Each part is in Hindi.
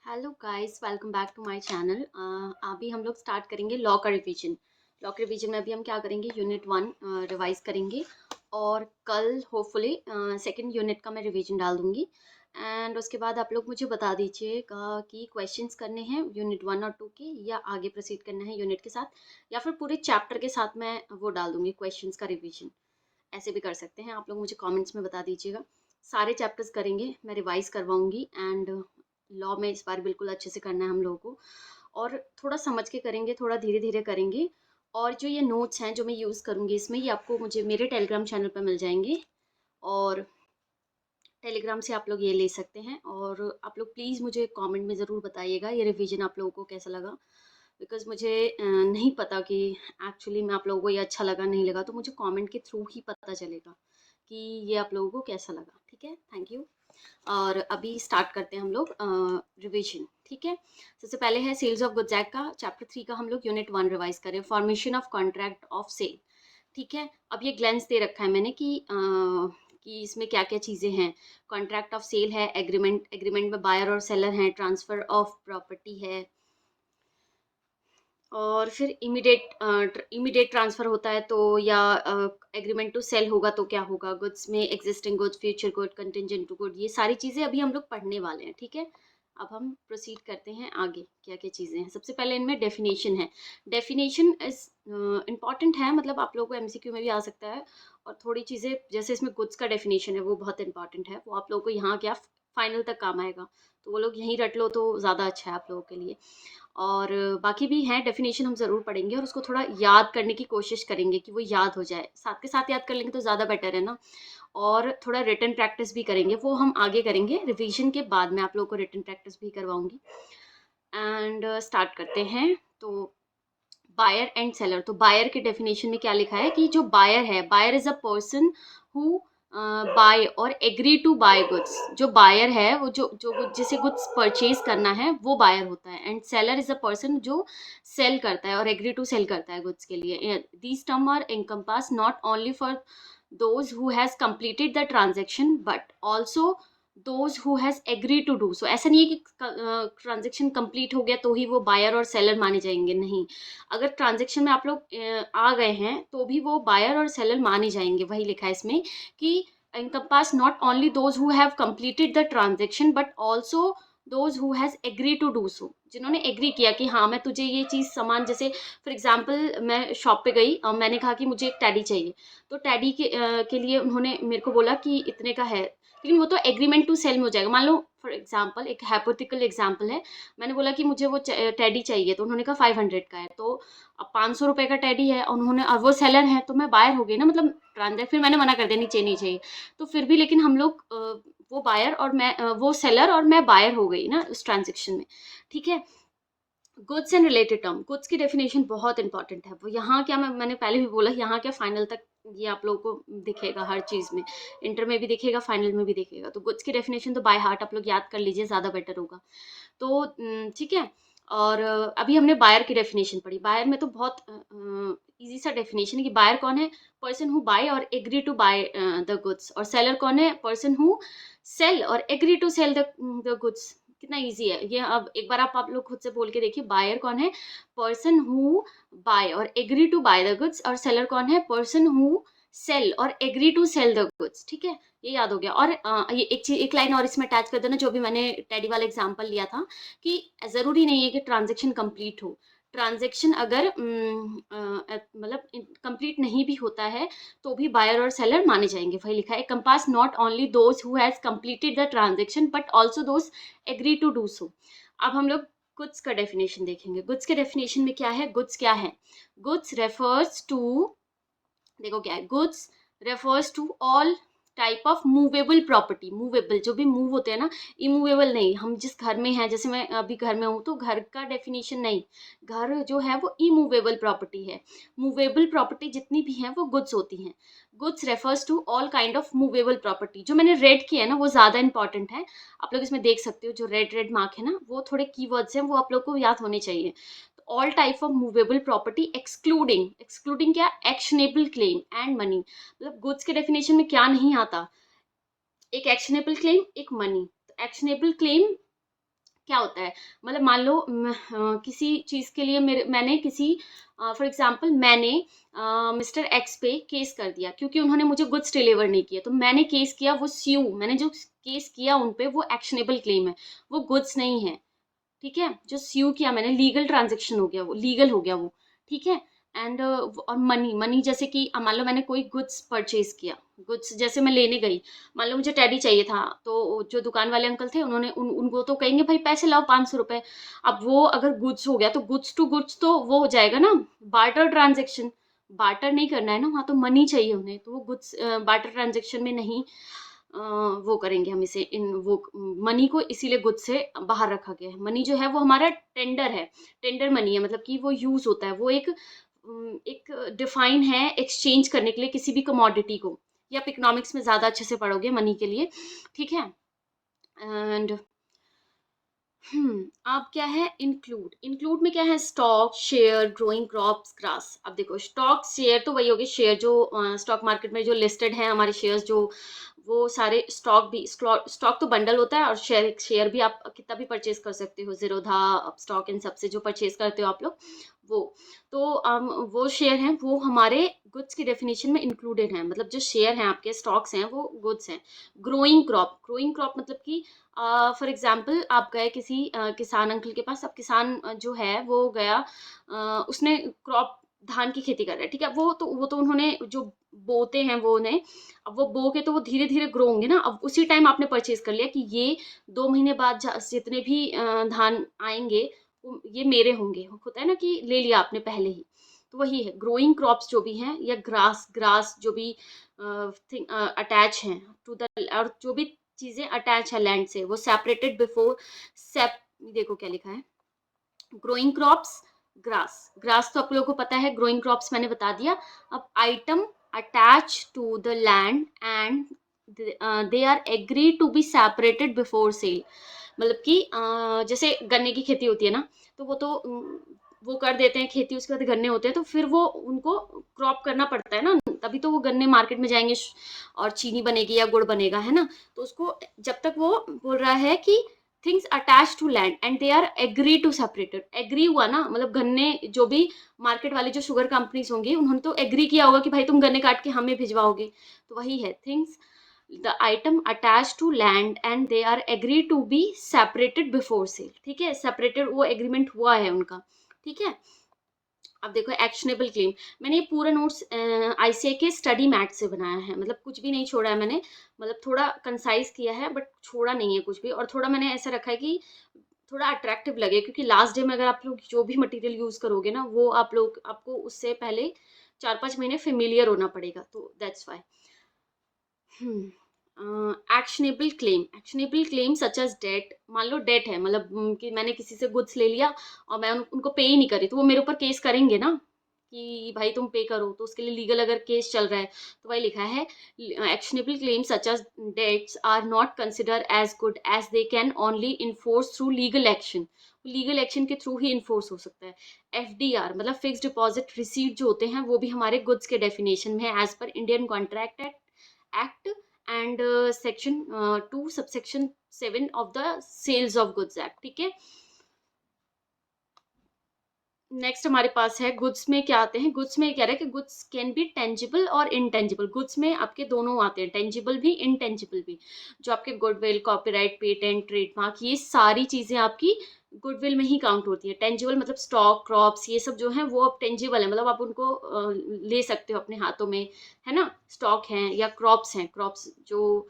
Hello guys, welcome back to my channel. अभी हम लोग स्टार्ट करेंगे लॉ का रिवीजन। लॉ के रिवीजन में अभी हम क्या करेंगे, यूनिट 1 रिवाइज करेंगे और कल होपफुली सेकंड यूनिट का मैं रिवीजन डाल दूंगी। एंड उसके बाद आप लोग मुझे बता दीजिएगा कि क्वेश्चंस करने हैं यूनिट 1 और 2 के, या आगे प्रोसीड करना है यूनिट के साथ, या फिर पूरे चैप्टर के साथ मैं वो डाल दूंगी क्वेश्चंस का रिवीजन। ऐसे भी कर सकते हैं, आप लोग मुझे कमेंट्स में बता दीजिएगा। सारे चैप्टर्स करेंगे, मैं रिवाइज करवाऊंगी। एंड लॉ में इस बार बिल्कुल अच्छे से करना है हम लोगों को, और थोड़ा समझ के करेंगे, थोड़ा धीरे धीरे करेंगे। और जो ये नोट्स हैं जो मैं यूज़ करूँगी इसमें, ये आपको मुझे मेरे टेलीग्राम चैनल पर मिल जाएंगे, और टेलीग्राम से आप लोग ये ले सकते हैं। और आप लोग प्लीज़ मुझे कमेंट में ज़रूर बताइएगा ये रिवीजन आप लोगों को कैसा लगा, बिकॉज़ मुझे नहीं पता कि एक्चुअली में आप लोगों को ये अच्छा लगा नहीं लगा, तो मुझे कमेंट के थ्रू ही पता चलेगा कि ये आप लोगों को कैसा लगा। ठीक है, थैंक यू। और अभी स्टार्ट करते हैं हम लोग रिवीजन। ठीक है, सबसे पहले है सेल्स ऑफ गुड्स एक्ट का चैप्टर 3 का हम लोग यूनिट 1 रिवाइज करें, formation of contract of sale. ठीक है, अब ये ग्लेंस दे रखा है मैंने कि इसमें क्या क्या चीज़ें हैं। कॉन्ट्रैक्ट ऑफ सेल है, एग्रीमेंट, एग्रीमेंट में बायर और सेलर हैं, ट्रांसफर ऑफ प्रॉपर्टी है, और फिर इमीडिएट ट्रांसफर होता है तो, या एग्रीमेंट टू सेल होगा तो क्या होगा, गुड्स में existing goods, future good, contingent good, ये सारी चीज़ें अभी हम लोग पढ़ने वाले हैं। ठीक है, अब हम प्रोसीड करते हैं आगे, क्या क्या चीज़ें हैं। सबसे पहले इनमें डेफिनेशन है। डेफिनेशन इज इम्पॉर्टेंट है, मतलब आप लोगों को एमसीक्यू में भी आ सकता है। और थोड़ी चीज़ें जैसे इसमें गुड्स का डेफिनेशन है वो बहुत इंपॉर्टेंट है, वो आप लोगों को यहाँ क्या फाइनल तक काम आएगा, तो वो लोग यहीं रट लो तो ज़्यादा अच्छा है आप लोगों के लिए। और बाकी भी हैं डेफिनेशन, हम ज़रूर पढ़ेंगे और उसको थोड़ा याद करने की कोशिश करेंगे कि वो याद हो जाए, साथ के साथ याद कर लेंगे तो ज़्यादा बेटर है ना। और थोड़ा रिटन प्रैक्टिस भी करेंगे, वो हम आगे करेंगे रिवीजन के बाद, मैं आप लोगों को रिटन प्रैक्टिस भी करवाऊंगी। एंड स्टार्ट करते हैं। तो बायर एंड सेलर, तो बायर के डेफिनेशन में क्या लिखा है कि जो बायर है, buyer is a person who buy और एग्री टू बाय गुड्स। जो बायर है वो जो जो जिसे गुड्स परचेज करना है वो बायर होता है। And seller is a person जो सेल करता है और एग्री टू सेल करता है गुड्स के लिए। These term are encompass not only for those who has completed the transaction but also those who has agreed to do so। ऐसा नहीं है कि ट्रांजेक्शन कंप्लीट हो गया तो ही वो बायर और सेलर माने जाएंगे, नहीं। अगर ट्रांजेक्शन में आप लोग आ गए हैं तो भी वो बायर और सेलर माने जाएंगे। वही लिखा है इसमें कि encompass not only those who have completed the transaction but also those who has agreed to do so। जिन्होंने एग्री किया कि हाँ मैं तुझे ये चीज़ सामान, जैसे फॉर एग्जाम्पल मैं शॉप पे गई और मैंने कहा कि मुझे एक टैडी चाहिए, तो टैडी के लिए उन्होंने मेरे को बोला कि इतने का है, लेकिन वो तो एग्रीमेंट टू सेल में हो जाएगा। मान लो फॉर एग्जांपल, एक हाइपोथेटिकल एग्जांपल है, मैंने बोला कि मुझे वो टैडी चाहिए, तो उन्होंने कहा 500 का है, तो अब 500 रुपये का टैडी है और उन्होंने, और वो सेलर है, तो मैं बायर हो गई ना, मतलब ट्रांजेक्ट। फिर मैंने मना कर दिया, नीचे नहीं चाहिए, तो फिर भी लेकिन हम लोग वो बायर और मैं वो सेलर और मैं बायर हो गई ना उस ट्रांजेक्शन में। ठीक है, goods and related term, goods की डेफिनेशन बहुत इंपॉर्टेंट है। वो यहाँ क्या, मैंने पहले भी बोला, यहाँ क्या फाइनल तक ये आप लोगों को दिखेगा हर चीज़ में, इंटर में भी दिखेगा, फाइनल में भी दिखेगा। तो गुड्स की डेफिनेशन तो बाय हार्ट आप लोग याद कर लीजिए, ज़्यादा बेटर होगा। तो ठीक है। और अभी हमने बायर की डेफिनेशन पढ़ी। बायर में तो बहुत इजी सा डेफिनेशन है कि बायर कौन है, पर्सन हु बाय और agree to buy the goods. और सेलर कौन है, पर्सन हु सेल और agree to sell the goods. कितना इजी है ये। अब एक बार आप लोग खुद से बोल के देखिए, बायर कौन है, पर्सन हु बाय और agree to buy the goods, और सेलर कौन है, पर्सन हु सेल और agree to sell the goods. ठीक है, ये याद हो गया। और ये एक चीज, एक लाइन और इसमें अटैच कर देना, जो भी मैंने टेडी वाला एग्जांपल लिया था, कि जरूरी नहीं है कि ट्रांजेक्शन कंप्लीट हो। ट्रांजेक्शन अगर मतलब कंप्लीट नहीं भी होता है तो भी बायर और सेलर माने जाएंगे। वही लिखा है, compass not only those who has completed the transaction but also those agree to do so. अब हम लोग गुड्स का डेफिनेशन देखेंगे। गुड्स के डेफिनेशन में क्या है, गुड्स क्या है, गुड्स रेफर्स टू, देखो क्या है, goods refers to all type of movable property. Movable जो भी मूव होते हैं ना, इमूवेबल नहीं। हम जिस घर में हैं, जैसे मैं अभी घर में हूँ, तो घर का डेफिनेशन नहीं, घर जो है वो इमूवेबल प्रॉपर्टी है। मूवेबल प्रॉपर्टी जितनी भी हैं वो गुड्स होती हैं। Goods refers to all kind of movable property. जो मैंने रेड किया है ना वो ज़्यादा इंपॉर्टेंट है, आप लोग इसमें देख सकते हो, जो रेड रेड मार्क है ना, वो थोड़े कीवर्ड्स हैं, वो आप लोग को याद होने चाहिए। All type of movable property excluding, excluding क्या, एक्शनेबल क्लेम एंड मनी। मतलब गुड्स के डेफिनेशन में क्या नहीं आता, एक एक्शनेबल क्लेम, एक मनी। तो एक्शनेबल क्लेम क्या होता है, मतलब मान लो किसी चीज़ के लिए मैंने किसी फॉर एग्जांपल मैंने मिस्टर एक्स पे केस कर दिया क्योंकि उन्होंने मुझे गुड्स डिलीवर नहीं किया, तो मैंने केस किया, वो स्यू, मैंने जो केस किया उन पे वो एक्शनेबल क्लेम है, वो गुड्स नहीं है। ठीक है, जो स्यू किया मैंने, लीगल ट्रांजेक्शन हो गया, वो लीगल हो गया वो। ठीक है। एंड और मनी, मनी जैसे कि मान लो मैंने कोई गुड्स परचेज किया, गुड्स जैसे मैं लेने गई, मान लो मुझे टेडी चाहिए था, तो जो दुकान वाले अंकल थे उन्होंने उनको तो कहेंगे भाई पैसे लाओ 500 रुपए। अब वो अगर गुड्स हो गया तो गुड्स टू गुड्स तो वो हो जाएगा ना, बार्टर ट्रांजेक्शन। बार्टर नहीं करना है ना, वहाँ तो मनी चाहिए उन्हें, तो वो गुड्स बार्टर ट्रांजेक्शन में नहीं वो करेंगे हम इसे, इन वो मनी को इसीलिए गुड से बाहर रखा गया है। मनी जो है वो हमारा टेंडर है, टेंडर मनी है, मतलब कि वो यूज होता है, वो एक डिफाइन है एक्सचेंज करने के लिए किसी भी कमोडिटी को। ये आप इकोनॉमिक्स में ज्यादा अच्छे से पढ़ोगे मनी के लिए। ठीक है। एंड अब क्या है इंक्लूड, इंक्लूड में क्या है, stock, share, growing crops, grass. अब देखो स्टॉक शेयर तो वही हो गए, शेयर जो स्टॉक मार्केट में जो लिस्टेड है हमारे शेयर्स, जो वो सारे स्टॉक भी, स्टॉक तो बंडल होता है, और शेयर, शेयर भी आप कितना भी परचेज कर सकते हो, जीरोधा स्टॉक इन सबसे जो परचेज करते हो आप लोग, वो तो वो शेयर हैं, वो हमारे गुड्स की डेफिनेशन में इंक्लूडेड हैं, मतलब जो शेयर हैं आपके, स्टॉक्स हैं, वो गुड्स हैं। ग्रोइंग क्रॉप, ग्रोइंग क्रॉप मतलब कि फॉर एग्जाम्पल आप गए किसी किसान अंकल के पास, अब किसान जो है वो गया, उसने क्रॉप, धान की खेती कर रहा है, ठीक है, वो तो उन्होंने जो बोते हैं वो उन्हें, अब वो बो के तो वो धीरे धीरे ग्रो होंगे ना, अब उसी टाइम आपने परचेज कर लिया कि ये 2 महीने बाद जितने भी धान आएंगे वो ये मेरे होंगे, होता है ना कि ले लिया आपने पहले ही। तो वही है ग्रोइंग क्रॉप्स जो भी हैं, या ग्रास, ग्रास जो भी अटैच हैं टू द, और जो भी चीजें अटैच है लैंड से, वो सेपरेटेड बिफोर सेप, देखो क्या लिखा है, ग्रोइंग क्रॉप्स, ग्रास, ग्रास तो आप लोगों को पता है, ग्रोइंग क्रॉप्स मैंने बता दिया। अब item attach to the land and they are agree to be separated before sale, मतलब कि जैसे गन्ने की खेती होती है ना, तो वो तो वो कर देते हैं खेती, उसके बाद गन्ने होते हैं, तो फिर वो उनको क्रॉप करना पड़ता है ना, तभी तो वो गन्ने मार्केट में जाएंगे और चीनी बनेगी या गुड़ बनेगा, है ना। तो उसको जब तक वो बोल रहा है कि things attach to land and they are agree to separated, agree हुआ ना, मतलब गन्ने जो भी मार्केट वाले जो शुगर कंपनीज होंगी उन्होंने तो एग्री किया होगा कि भाई तुम गन्ने काट के हमें भिजवाओगे, तो वही है things, the item attach to land and they are agree to be separated before sale. ठीक है, सेपरेटेड वो एग्रीमेंट हुआ है उनका। ठीक है। अब देखो एक्शनेबल क्लेम, मैंने ये पूरा नोट्स आईसीआई के स्टडी मैट से बनाया है, मतलब कुछ भी नहीं छोड़ा है मैंने, मतलब थोड़ा कंसाइज किया है बट छोड़ा नहीं है कुछ भी, और थोड़ा मैंने ऐसा रखा है कि थोड़ा अट्रैक्टिव लगे, क्योंकि लास्ट डे में अगर आप लोग जो भी मटेरियल यूज करोगे ना, वो आप लोग, आपको उससे पहले 4-5 महीने फेमिलियर होना पड़ेगा, तो that's why. Actionable claim, actionable claim such as debt, मान लो डेट है, मतलब कि मैंने किसी से गुड्स ले लिया और मैं उनको पे ही नहीं करी, तो वो मेरे ऊपर केस करेंगे ना कि भाई तुम पे करो, तो उसके लिए लीगल अगर केस चल रहा है, तो वही लिखा है actionable claim such as debts are not consider as good as they can only enforce through legal action, legal action के थ्रू ही इन्फोर्स हो सकता है। एफडीआर मतलब फिक्स डिपॉजिट रिसीट जो होते हैं, वो भी हमारे गुड्स के डेफिनेशन में है as per Indian contract act and section 2 subsection 7 of the sales of goods act. ठीक है। नेक्स्ट हमारे पास है गुड्स में क्या आते हैं, गुड्स में कह रहा है कि गुड्स कैन बी टेंजिबल और इनटेंजिबल, गुड्स में आपके दोनों आते हैं, टेंजिबल भी इनटेंजिबल भी, जो आपके गुडविल, कॉपीराइट, पेटेंट, ट्रेडमार्क, ये सारी चीजें आपकी गुडविल में ही काउंट होती है। टेंजिबल मतलब स्टॉक, क्रॉप्स, ये सब जो है वो अब टेंजिबल है, मतलब आप उनको ले सकते हो अपने हाथों में, है ना, स्टॉक हैं या क्रॉप्स हैं, क्रॉप्स जो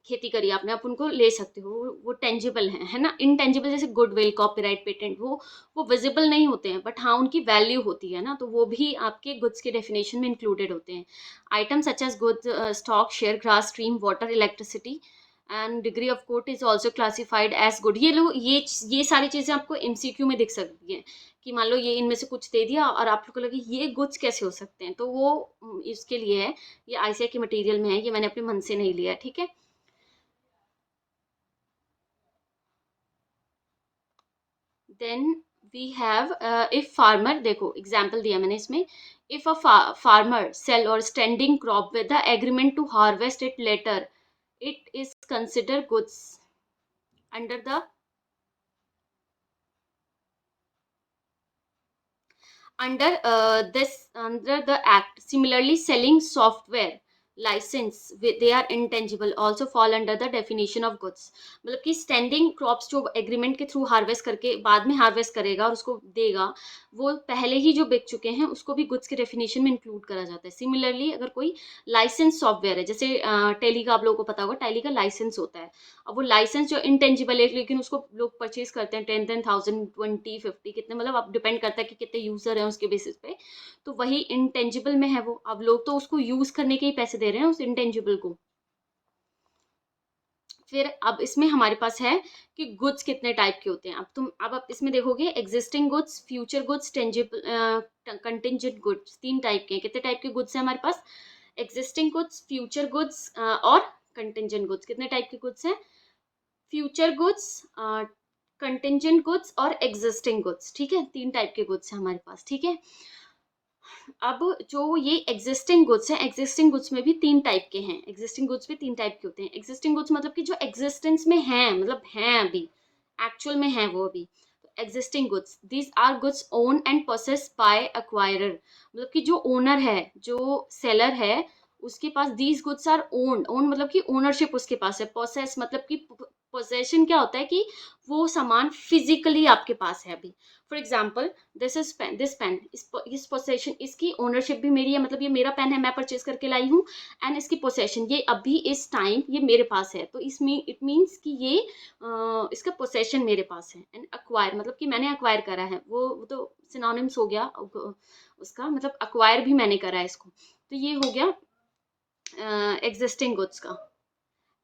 खेती करी आपने, आप उनको ले सकते हो, वो टेंजिबल है ना। इनटेंजिबल जैसे गुडविल, कॉपीराइट, पेटेंट, वो विजिबल नहीं होते हैं, बट हाँ उनकी वैल्यू होती है ना, तो वो भी आपके गुड्स के डेफिनेशन में इंक्लूडेड होते हैं। Item such as good, stock, share, grass, stream, water, electricity and degree of good is also classified as good. ये लो ये सारी चीजें आपको एमसीक्यू में दिख सकती हैं, कि मान लो ये इनमें से कुछ दे दिया और आप लोग को लगे ये गुड्स कैसे हो सकते हैं, तो वो इसके लिए है, ये आईसीआई के मटेरियल में है, ये मैंने अपने मन से नहीं लिया। ठीक है। Then we have if farmer, देखो एग्जाम्पल दिया मैंने इसमें, इफ अ फार्मर सेल और standing crop with the agreement to harvest it later, it is consider goods under the under the act. Similarly, selling software license they are intangible also fall under the definition of goods. मतलब कि स्टैंडिंग क्रॉप्स जो एग्रीमेंट के थ्रू हार्वेस्ट करके बाद में हार्वेस्ट करेगा और उसको देगा, वो पहले ही जो बिक चुके हैं उसको भी गुड्स के डेफिनेशन में इंक्लूड करा जाता है. सिमिलरली अगर कोई लाइसेंस सॉफ्टवेयर है, जैसे टेली का आप लोगों को पता होगा, टेली का लाइसेंस होता है. अब वो लाइसेंस जो इंटेंजिबल है लेकिन उसको लोग परचेज करते हैं 10,000 20 50 कितने, मतलब अब डिपेंड करता है कि कितने यूजर हैं उसके बेसिस पे. तो वही इंटेंजिबल में है वो. अब लोग तो उसको यूज करने के ही पैसे दे रहे हैं उस इंटेंजिबल को. फिर अब इसमें हमारे पास है कि गुड्स कितने टाइप के होते हैं. अब आप इसमें देखोगे existing goods, future goods, tangible, contingent goods. 3 type के हैं. कितने टाइप के गुड्स हैं हमारे पास? एग्जिस्टिंग गुड्स, फ्यूचर गुड्स और कंटिंजेंट गुड्स. कितने टाइप के गुड्स हैं? फ्यूचर गुड्स, कंटिंजेंट गुड्स और एग्जिस्टिंग गुड्स. ठीक है, 3 टाइप के गुड्स हैं हमारे पास. ठीक है. अब जो ये एग्जिस्टिंग गुड्स हैं, एग्जिस्टिंग गुड्स में भी 3 टाइप के हैं. एग्जिस्टिंग गुड्स भी 3 टाइप के होते हैं. एग्जिस्टिंग गुड्स मतलब कि जो एग्जिस्टेंस में हैं, मतलब हैं अभी, एक्चुअल में हैं वो अभी. Existing goods, these are goods own and process by acquirer. मतलब कि जो ओनर है, जो सेलर है, उसके पास these goods are own. Own मतलब कि ओनरशिप उसके पास है. प्रोसेस मतलब कि पोजेशन क्या होता है कि वो सामान फिजिकली आपके पास है अभी. फॉर एग्जाम्पल, दिस पेन, इस पोसेशन, इसकी ओनरशिप भी मेरी है. मतलब ये मेरा पेन है, मैं परचेज करके लाई हूँ. एंड इसकी पोसेशन, ये अभी इस टाइम ये मेरे पास है. तो इसमें इट मीन्स कि ये इसका पोसेशन मेरे पास है. एंड अक्वायर मतलब कि मैंने अक्वायर करा है. वो तो सिनोनिम्स हो गया उसका, मतलब अक्वायर भी मैंने करा है इसको. तो ये हो गया एग्जिस्टिंग गुड्स का.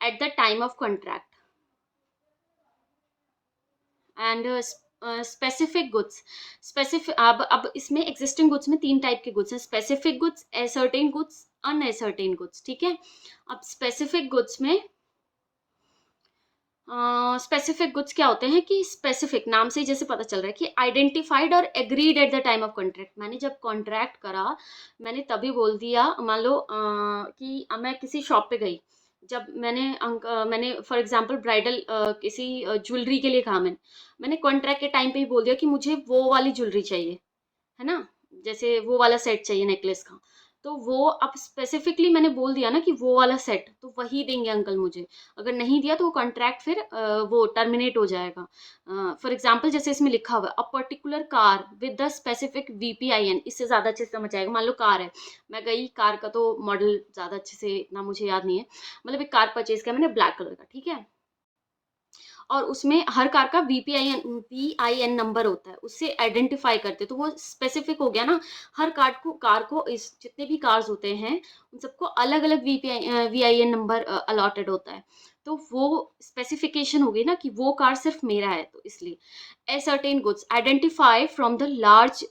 Eight the time of contract. And specific goods. Specific, अब इसमें एग्जिस्टिंग गुड्स में 3 टाइप के गुड्स हैं. Specific goods, ascertain goods, unascertained goods. ठीक है. अब स्पेसिफिक गुड्स में स्पेसिफिक गुड्स क्या होते हैं कि स्पेसिफिक नाम से ही जैसे पता चल रहा है कि आइडेंटिफाइड और agreed eight the time of contract. मैंने जब कॉन्ट्रैक्ट करा, मैंने तभी बोल दिया. मान लो कि मैं किसी शॉप पे गई. जब मैंने फॉर एग्जांपल ब्राइडल किसी ज्वेलरी के लिए कहा. मैंने कॉन्ट्रैक्ट के टाइम पे ही बोल दिया कि मुझे वो वाली ज्वेलरी चाहिए, है ना, जैसे वो वाला सेट चाहिए नेकलेस का. तो वो अब स्पेसिफिकली मैंने बोल दिया ना कि वो वाला सेट, तो वही देंगे अंकल मुझे. अगर नहीं दिया तो वो कॉन्ट्रैक्ट फिर वो टर्मिनेट हो जाएगा. फॉर एग्जांपल जैसे इसमें लिखा हुआ है a particular car with the specific VPIN. इससे ज़्यादा अच्छे से समझ आएगा. मान लो कार है, मैं गई, कार का तो मॉडल ज़्यादा अच्छे से इतना मुझे याद नहीं है. मतलब एक कार परचेज किया मैंने ब्लैक कलर का. ठीक है. और उसमें हर कार का VPIN नंबर होता है, उससे आइडेंटिफाई करते. तो वो स्पेसिफिक हो गया ना. हर कार को इस जितने भी कार्स होते हैं उन सबको अलग अलग VIN नंबर अलॉटेड होता है. तो वो स्पेसिफिकेशन हो गई ना कि वो कार सिर्फ मेरा है. तो इसलिए ascertain goods identify from the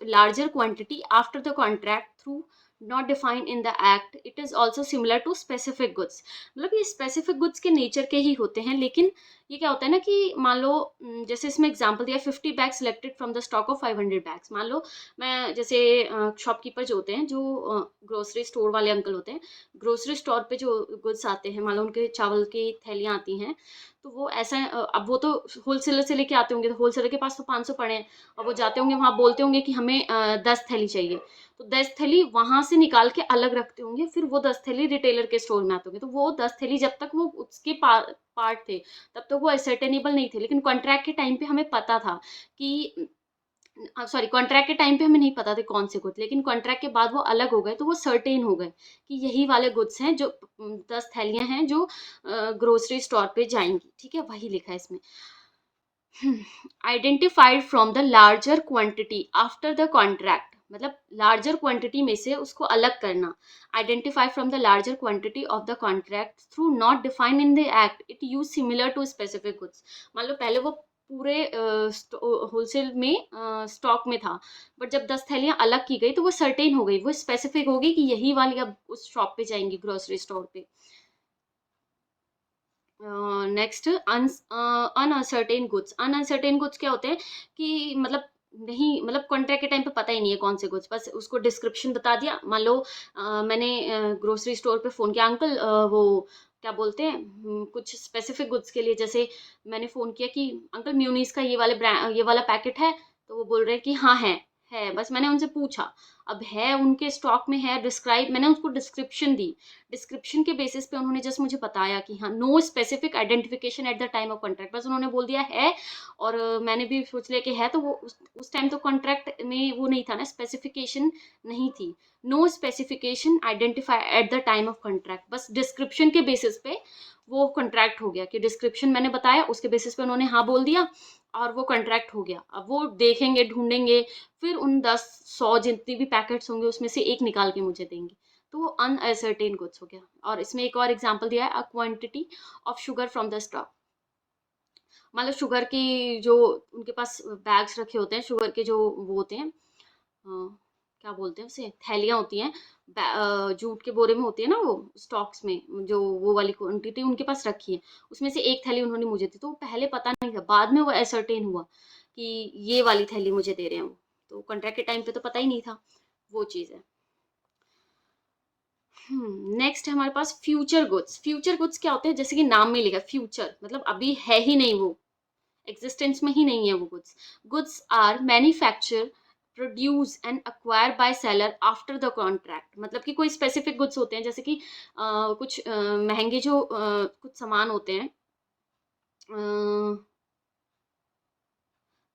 larger quantity after the contract through not defined in the act. It is also similar to specific goods. मतलब ये स्पेसिफिक गुड्स के नेचर के ही होते हैं. लेकिन ये क्या होता है ना कि मान लो जैसे इसमें एग्जांपल दिया 50 bag selected from the stock of 500 bags. मान लो मैं जैसे शॉपकीपर जो होते हैं, जो ग्रोसरी स्टोर वाले अंकल होते हैं, ग्रोसरी स्टोर पे जो गुड्स आते हैं, मान लो उनके चावल की थैलियाँ आती हैं. तो वो ऐसा अब वो तो होलसेलर से लेके आते होंगे. तो होलसेलर के पास तो 500 पड़े हैं और वो जाते होंगे वहाँ बोलते होंगे कि हमें 10 थैली चाहिए. तो 10 थैली वहां से निकाल के अलग रखते होंगे. फिर वो 10 थैली रिटेलर के स्टोर में आते होंगे. तो वो 10 थैली जब तक वो उसके पार्ट थे तब तक वो असर्टेनेबल नहीं थे. लेकिन कॉन्ट्रैक्ट के टाइम पे हमें पता था कि सॉरी, कॉन्ट्रैक्ट के टाइम पे हमें नहीं पता थे कौन से गुड्स. लेकिन कॉन्ट्रैक्ट के बाद वो अलग हो गए. तो वो सर्टेन हो गए कि यही वाले गुड्स हैं जो 10 थैलियां हैं जो ग्रोसरी स्टोर पे जाएंगी. ठीक है, वही लिखा है इसमें. Identified from the larger quantity after the contract. मतलब लार्जर क्वांटिटी में से उसको अलग करना. Identify from the larger quantity of the contract through not defined in the act. It use similar to specific goods. मान लो पहले वो पूरे होलसेल में स्टॉक में था, बट जब 10 थैलियां अलग की गई तो वो सर्टेन हो गई, वो स्पेसिफिक हो गई कि यही वाली अब उस शॉप पे जाएंगी, ग्रोसरी स्टोर पे. Next uncertain goods. Uncertain goods क्या होते हैं कि मतलब नहीं, मतलब कॉन्ट्रैक्ट के टाइम पे पता ही नहीं है कौन से गुड्स, बस उसको डिस्क्रिप्शन बता दिया. मान लो मैंने ग्रोसरी स्टोर पे फ़ोन किया, अंकल वो क्या बोलते हैं कुछ स्पेसिफिक गुड्स के लिए. जैसे मैंने फ़ोन किया कि अंकल म्यूनीस का ये वाला पैकेट है. तो वो बोल रहे हैं कि हाँ है. है, बस मैंने उनसे पूछा, अब है उनके स्टॉक में है, डिस्क्राइब, मैंने उसको डिस्क्रिप्शन दी, डिस्क्रिप्शन के बेसिस पे उन्होंने जस्ट मुझे बताया कि हाँ, no specific identification at the time of contract, बस उन्होंने बोल दिया है। और मैंने भी सोच लिया कि है, तो वो उस टाइम तो कॉन्ट्रैक्ट में वो नहीं था ना, स्पेसिफिकेशन नहीं थी, no specification identify at the time of contract, बस डिस्क्रिप्शन के बेसिस पे वो कॉन्ट्रैक्ट हो गया, कि डिस्क्रिप्शन मैंने बताया, उसके बेसिस पे उन्होंने हाँ बोल दिया और वो कॉन्ट्रैक्ट हो गया। अब वो देखेंगे, ढूंढेंगे, फिर उन 10-100 जितनी भी पैकेट्स होंगे उसमें से एक निकाल के मुझे देंगे, तो वो अनअसर्टेन गुड्स हो गया। और इसमें एक और एग्जांपल दिया है, a quantity of sugar from the stock, मतलब शुगर की जो उनके पास बैग्स रखे होते हैं, शुगर के जो वो होते हैं, क्या बोलते हैं उसे, थैलियाँ होती हैं, जूट के बोरे में होती है ना वो, स्टॉक्स में जो वो वाली क्वांटिटी उनके पास रखी है, उसमें से एक थैली उन्होंने मुझे दी, तो पहले पता नहीं था, बाद में वो असर्टेन हुआ कि ये वाली थैली मुझे दे रहे हैं वो, तो कॉन्ट्रैक्ट के टाइम पे तो पता ही नहीं था, वो चीज़ है। नेक्स्ट है हमारे पास फ्यूचर गुड्स। फ्यूचर गुड्स क्या होते हैं, जैसे कि नाम में लिखा फ्यूचर, मतलब अभी है ही नहीं वो, एग्जिस्टेंस में ही नहीं है वो goods. Goods are manufacture, produce and acquire by seller after the contract, मतलब कि कोई स्पेसिफिक गुड्स होते हैं, जैसे कि कुछ महंगे जो कुछ सामान होते हैं,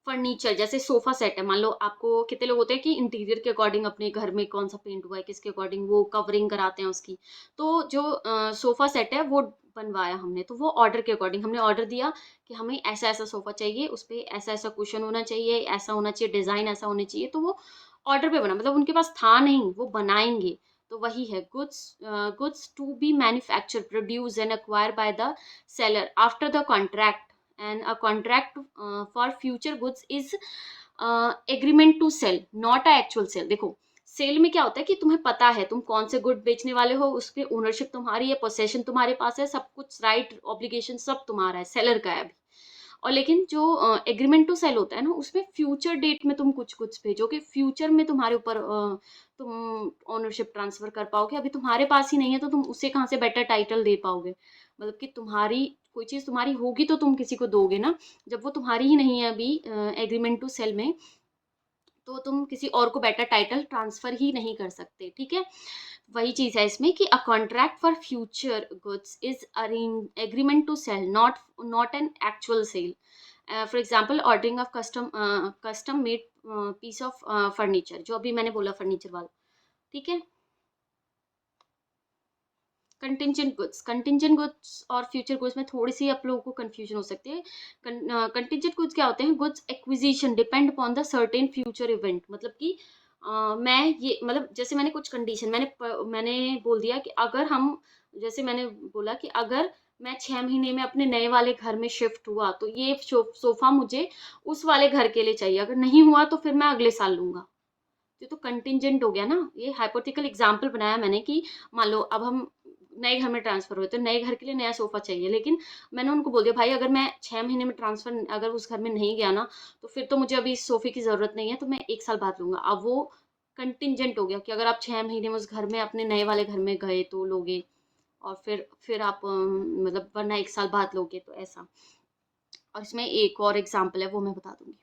फर्नीचर, जैसे सोफा सेट है, मान लो आपको, कितने लोग होते हैं कि इंटीरियर के अकॉर्डिंग अपने घर में कौन सा पेंट हुआ है, किसके अकॉर्डिंग वो कवरिंग कराते हैं उसकी, तो जो सोफा सेट है वो बनवाया हमने, तो वो ऑर्डर के अकॉर्डिंग हमने ऑर्डर दिया कि हमें ऐसा ऐसा सोफा चाहिए, उस पर ऐसा ऐसा कुशन होना चाहिए, ऐसा होना चाहिए, डिजाइन ऐसा होना चाहिए, तो वो ऑर्डर पे बना, मतलब उनके पास था नहीं, वो बनाएंगे। तो वही है goods to be manufacture, produce and acquire by the seller after the contract, and a contract for future goods is agreement to sell, not a actual sale। देखो, सेल में क्या होता है कि तुम्हें पता है तुम कौन से गुड बेचने वाले हो, उस पर ओनरशिप तुम्हारी है, पोसेशन तुम्हारे पास है, सब कुछ राइट ऑब्लिगेशन सब तुम्हारा है, सेलर का है अभी। और लेकिन जो एग्रीमेंट टू सेल होता है ना, उसमें फ्यूचर डेट में तुम कुछ कुछ भेजोगे, फ्यूचर में तुम्हारे ऊपर तुम ओनरशिप ट्रांसफर कर पाओगे, अभी तुम्हारे पास ही नहीं है तो तुम उसे कहाँ से बेटर टाइटल दे पाओगे, मतलब कि तुम्हारी कोई चीज़ तुम्हारी होगी तो तुम किसी को दोगे ना, जब वो तुम्हारी ही नहीं है अभी एग्रीमेंट टू सेल में, तो तुम किसी और को बेटर टाइटल ट्रांसफर ही नहीं कर सकते, ठीक है। वही चीज है इसमें कि a contract for future goods is agreement to sell, not an actual sale. For example ordering of custom made piece of furniture, जो अभी मैंने बोला फर्नीचर वाला, ठीक है। कंटिंजेंट गुड्स और फ्यूचर गुड्स में थोड़ी सी आप लोगों को कंफ्यूजन हो सकती है। कंटिंजेंट गुड्स क्या होते हैं, goods acquisition depend upon the certain future event, मतलब कि मैं ये, मतलब जैसे मैंने कुछ कंडीशन मैंने बोल दिया कि अगर हम, जैसे मैंने बोला कि अगर मैं 6 महीने में अपने नए वाले घर में शिफ्ट हुआ, तो ये सोफा मुझे उस वाले घर के लिए चाहिए, अगर नहीं हुआ तो फिर मैं अगले साल लूंगा। ये तो कंटिंजेंट हो गया ना, ये हाइपोथेटिकल एग्जांपल बनाया मैंने कि मान लो अब हम नए घर में ट्रांसफर हुए, तो नए घर के लिए नया सोफा चाहिए, लेकिन मैंने उनको बोल दिया भाई अगर मैं 6 महीने में ट्रांसफर अगर उस घर में नहीं गया ना, तो फिर तो मुझे अभी इस सोफे की जरूरत नहीं है, तो मैं 1 साल बाद लूंगा। अब वो कंटिंजेंट हो गया कि अगर आप 6 महीने में उस घर में अपने नए वाले घर में गए तो लोगे, और फिर आप मतलब वरना 1 साल बाद लोगे, तो ऐसा। और इसमें एक और एग्जाम्पल है, वो मैं बता दूंगी।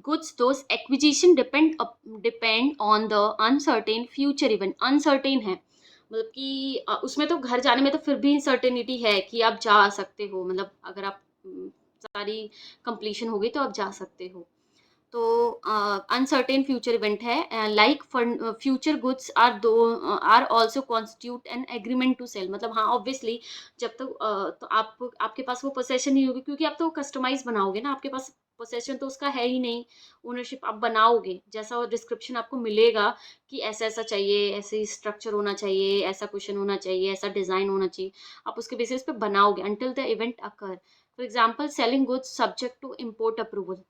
goods those acquisition depend on the uncertain future event, uncertain है, मतलब कि उसमें तो घर जाने में तो फिर भी सर्टेनिटी है कि आप जा सकते हो, मतलब अगर आप सारी कंप्लीशन हो गई तो आप जा सकते हो, तो अनसर्टेन फ्यूचर इवेंट है, like future goods are also constitute an agreement to sell, मतलब हाँ ऑब्वियसली जब तक तो आपके पास वो पोसेशन नहीं होगी, क्योंकि आप तो कस्टमाइज बनाओगे ना, आपके पास पोसेशन तो उसका है ही नहीं, ओनरशिप आप बनाओगे, जैसा डिस्क्रिप्शन आपको मिलेगा कि ऐसा ऐसा चाहिए, ऐसे स्ट्रक्चर होना चाहिए, ऐसा क्वेश्चन होना चाहिए, ऐसा डिजाइन होना चाहिए, आप उसके बेसिस पे बनाओगे until the event occur. For example selling goods subject to import approval,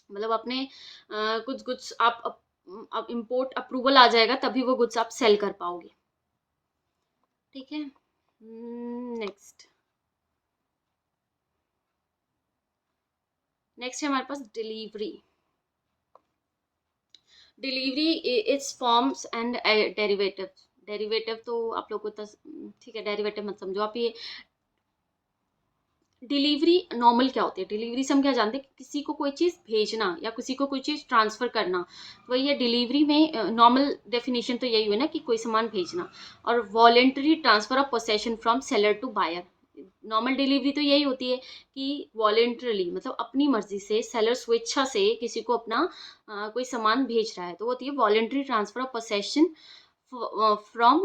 मतलब अपने कुछ गुड्स आप अब इम्पोर्ट अप्रूवल आ जाएगा तभी वो गुड्स आप सेल कर पाओगे, ठीक है। नेक्स्ट नेक्स्ट है हमारे पास delivery. Delivery its forms and derivative. Derivative तो आप लोग को ठीक है, डेरिवेटिव मत समझो आप, ये डिलीवरी नॉर्मल क्या होती है, डिलीवरी से हम क्या जानते हैं कि किसी को कोई चीज़ भेजना या किसी को कोई चीज़ ट्रांसफ़र करना, वही है डिलीवरी में। नॉर्मल डेफिनेशन तो यही हुई ना कि कोई सामान भेजना। और voluntary transfer of possession from seller to buyer, normal delivery तो यही होती है कि वॉलेंटरली मतलब अपनी मर्जी से सेलर स्वेच्छा से किसी को अपना कोई सामान भेज रहा है, तो वो होती है voluntary transfer of possession from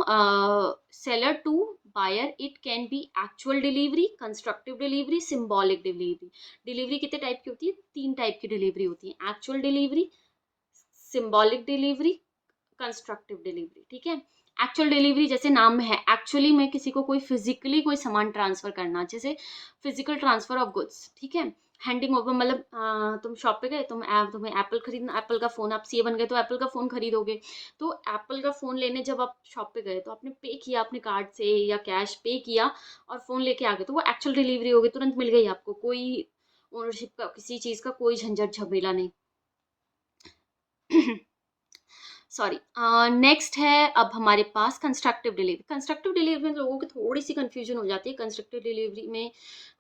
seller to buyer. It can be actual delivery, constructive delivery, symbolic delivery. Delivery कितने टाइप की होती है, 3 टाइप की डिलीवरी होती है, actual delivery, symbolic delivery, constructive delivery. ठीक है, एक्चुअल डिलीवरी जैसे नाम में है, एक्चुअली में किसी को कोई फिजिकली कोई सामान ट्रांसफर करना, जैसे फिजिकल ट्रांसफर ऑफ गुड्स। ठीक है, हैंडिंग ओवर मतलब तुम शॉप पे गए, तुम्हें एप्पल खरीदना, एप्पल का फोन, आप सीए बन गए तो एप्पल का फोन खरीदोगे। तो एप्पल का फोन लेने जब आप शॉप पे गए तो आपने पे किया अपने कार्ड से या कैश पे किया और फोन लेके आ गए, तो वो एक्चुअल डिलीवरी होगी, तुरंत मिल गई आपको, कोई ओनरशिप का किसी चीज का कोई झंझट झमेला नहीं। सॉरी, नेक्स्ट है अब हमारे पास कंस्ट्रक्टिव डिलीवरी। कंस्ट्रक्टिव डिलीवरी में लोगों की थोड़ी सी कंफ्यूजन हो जाती है। कंस्ट्रक्टिव डिलीवरी में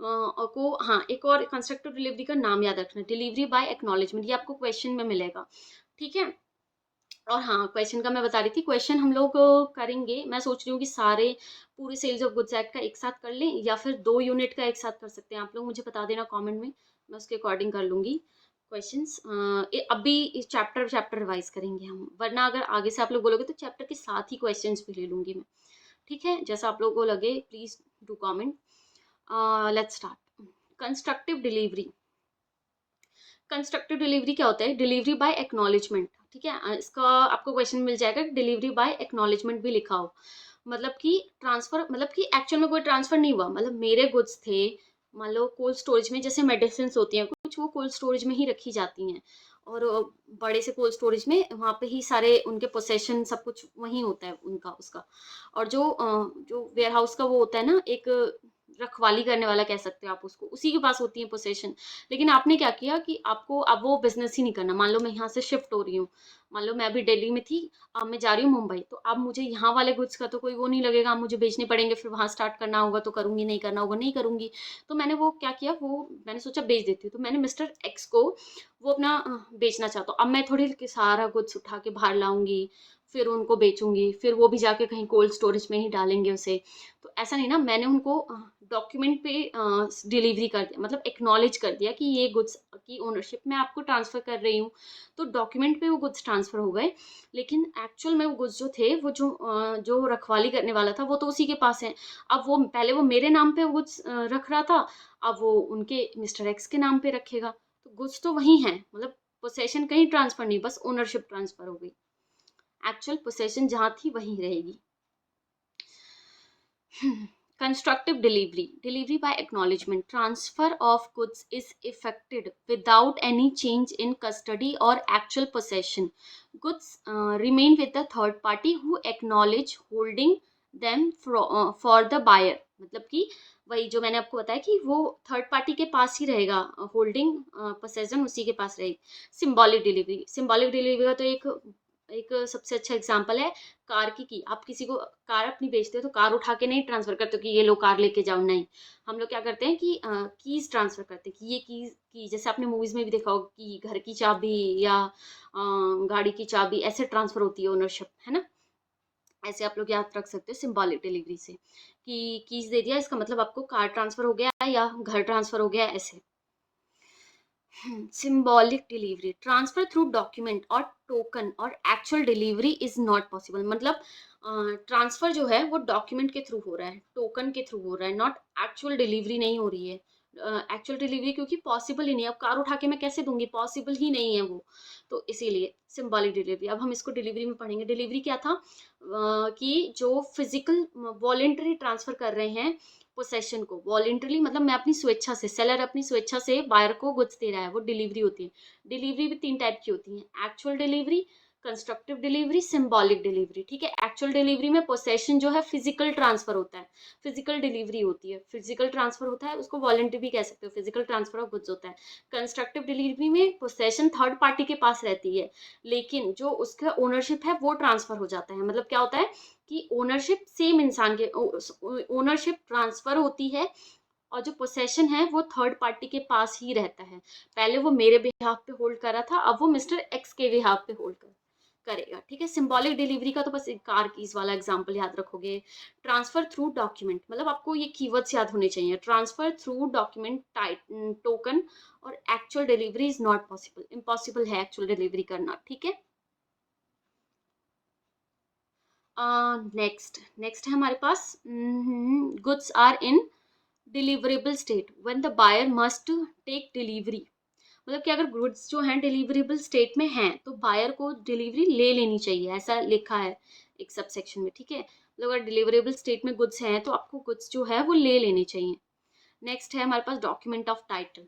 को हाँ, एक और कंस्ट्रक्टिव डिलीवरी का नाम याद रखना, डिलीवरी बाय एक्नॉलेजमेंट, ये आपको क्वेश्चन में मिलेगा। ठीक है, और हाँ, क्वेश्चन का मैं बता रही थी, क्वेश्चन हम लोग करेंगे, मैं सोच रही हूँ कि सारे पूरे सेल्स ऑफ गुड्स एक्ट का एक साथ कर लें या फिर 2 यूनिट का एक साथ कर सकते हैं। आप लोग मुझे बता देना कमेंट में, मैं उसके अकॉर्डिंग कर लूँगी क्वेश्चंस। अभी इस चैप्टर चैप्टर रिवाइज करेंगे हम, वरना अगर आगे से आप लोग बोलोगे तो चैप्टर के साथ ही क्वेश्चंस भी ले लूँगी मैं। ठीक है, जैसा आप लोगों को लगे please do comment. Let's start. Constructive delivery. Constructive delivery क्या होता है, डिलीवरी बाय एक्नॉलेजमेंट। ठीक है, इसका आपको क्वेश्चन मिल जाएगा, डिलीवरी बाय एक्नॉलेजमेंट भी लिखा हो, मतलब कि ट्रांसफर, मतलब कि एक्चुअल में कोई ट्रांसफर नहीं हुआ, मतलब मेरे गुड्स थे, मान लो कोल्ड स्टोरेज में, जैसे मेडिसिन होती हैं कुछ, वो कोल्ड स्टोरेज में ही रखी जाती हैं, और बड़े से कोल्ड स्टोरेज में वहाँ पे ही सारे उनके पोसेशन सब कुछ वहीं होता है उनका उसका। और जो वेयर हाउस का वो होता है ना, एक रखवाली करने वाला कह सकते हो आप उसको, उसी के पास होती है पोसेशन। लेकिन आपने क्या किया कि आपको अब वो बिजनेस ही नहीं करना, मान लो मैं यहाँ से शिफ्ट हो रही हूँ, मान लो मैं अभी दिल्ली में थी, अब मैं जा रही हूँ मुंबई, तो अब मुझे यहाँ वाले गुड्स का तो कोई वो नहीं लगेगा, अब मुझे बेचने पड़ेंगे, फिर वहाँ स्टार्ट करना होगा तो करूंगी, नहीं करना होगा नहीं करूंगी। तो मैंने वो क्या किया, वो मैंने सोचा बेच देती हूँ, तो मैंने मिस्टर एक्स को वो अपना बेचना चाहता हूँ, अब मैं थोड़ी सारा गुड्स उठा के बाहर लाऊंगी, फिर उनको बेचूंगी, फिर वो भी जाके कहीं कोल्ड स्टोरेज में ही डालेंगे उसे। तो ऐसा नहीं ना, मैंने उनको डॉक्यूमेंट पे डिलीवरी कर दिया, मतलब एक्नॉलेज कर दिया कि ये गुड्स की ओनरशिप मैं आपको ट्रांसफर कर रही हूँ, तो डॉक्यूमेंट पे वो गुड्स ट्रांसफर हो गए। लेकिन एक्चुअल में वो गुड्स जो थे, वो जो रखवाली करने वाला था वो तो उसी के पास है। अब वो पहले वो मेरे नाम पे गुड्स रख रहा था, अब वो उनके मिस्टर एक्स के नाम पे रखेगा, तो गुड्स तो वही हैं, मतलब पोसेशन कहीं ट्रांसफर नहीं, बस ओनरशिप ट्रांसफर हो गई, एक्चुअल पोसेशन जहाँ थी वहीं रहेगी। Constructive delivery. Delivery by acknowledgement. Transfer of goods is effected without any change in custody or actual possession. Goods remain with the third party who acknowledge holding them for the buyer. मतलब कि वही जो मैंने आपको बताया कि वो थर्ड पार्टी के पास ही रहेगा, होल्डिंग पोसेशन उसी के पास रहेगी। Symbolic delivery. सिंबॉलिक डिलीवरी का तो एक एक सबसे अच्छा एग्जांपल है कार की आप किसी को कार अपनी बेचते हो तो कार उठा के नहीं ट्रांसफर करते हो कि ये लो कार लेके जाओ, नहीं, हम लोग क्या करते हैं कि कीज ट्रांसफर करते हैं कि ये की जैसे आपने मूवीज में भी देखा होगा कि घर की चाबी या गाड़ी की चाबी ऐसे ट्रांसफर होती है ओनरशिप, है ना। ऐसे आप लोग याद रख सकते हो सिंबॉलिक डिलीवरी से कि कीज दे दिया, इसका मतलब आपको कार ट्रांसफर हो गया या घर ट्रांसफर हो गया, ऐसे। Symbolic delivery, transfer through document और टोकन और actual delivery is not possible, मतलब ट्रांसफर जो है वो डॉक्यूमेंट के थ्रू हो रहा है, टोकन के थ्रू हो रहा है, नॉट एक्चुअल डिलीवरी नहीं हो रही है। एक्चुअल डिलीवरी क्योंकि पॉसिबल ही नहीं है, अब कार उठा के मैं कैसे दूंगी, पॉसिबल ही नहीं है वो, तो इसीलिए सिंबॉलिक डिलीवरी। अब हम इसको डिलीवरी में पढ़ेंगे। डिलीवरी क्या था, कि जो फिजिकल वॉलेंटरी ट्रांसफर कर रहे हैं पोसेशन को, वॉलेंटरली मतलब मैं अपनी स्वेच्छा से, सेलर अपनी स्वेच्छा से बायर को गुड्स दे रहा है, वो डिलीवरी होती है। डिलीवरी भी 3 टाइप की होती है, actual delivery, constructive delivery, symbolic delivery. ठीक है, एक्चुअल डिलीवरी में पोसेशन जो है फिजिकल ट्रांसफर होता है, फिजिकल डिलीवरी होती है, फिजिकल ट्रांसफर होता है, उसको वॉलेंटरी भी कह सकते हो, फिजिकल ट्रांसफर ऑफ गुड्स होता है। कंस्ट्रक्टिव डिलीवरी में पोसेशन थर्ड पार्टी के पास रहती है, लेकिन जो उसका ओनरशिप है वो ट्रांसफर हो जाता है, मतलब क्या होता है कि ओनरशिप सेम इंसान के, ओनरशिप ट्रांसफर होती है और जो पोसेशन है वो थर्ड पार्टी के पास ही रहता है। पहले वो मेरे बिहाफ पे होल्ड कर रहा था, अब वो मिस्टर एक्स के बिहाफ पे होल्ड करेगा। ठीक है। सिंबॉलिक डिलीवरी का तो बस एक कार कीज वाला एग्जांपल याद रखोगे। ट्रांसफर थ्रू डॉक्यूमेंट, मतलब आपको ये कीवर्ड्स याद होने चाहिए। Transfer through document type token और actual delivery is not possible, impossible है एक्चुअल डिलीवरी करना। ठीक है। नेक्स्ट नेक्स्ट है हमारे पास, goods are in deliverable state when the buyer must take delivery. मतलब कि अगर गुड्स जो हैं डिलीवरेबल स्टेट में हैं तो बायर को डिलीवरी ले लेनी चाहिए, ऐसा लिखा है एक सब सेक्शन में। ठीक है। मतलब अगर डिलीवरेबल स्टेट में गुड्स हैं तो आपको गुड्स जो है वो ले लेने चाहिए। नेक्स्ट है हमारे पास document of title.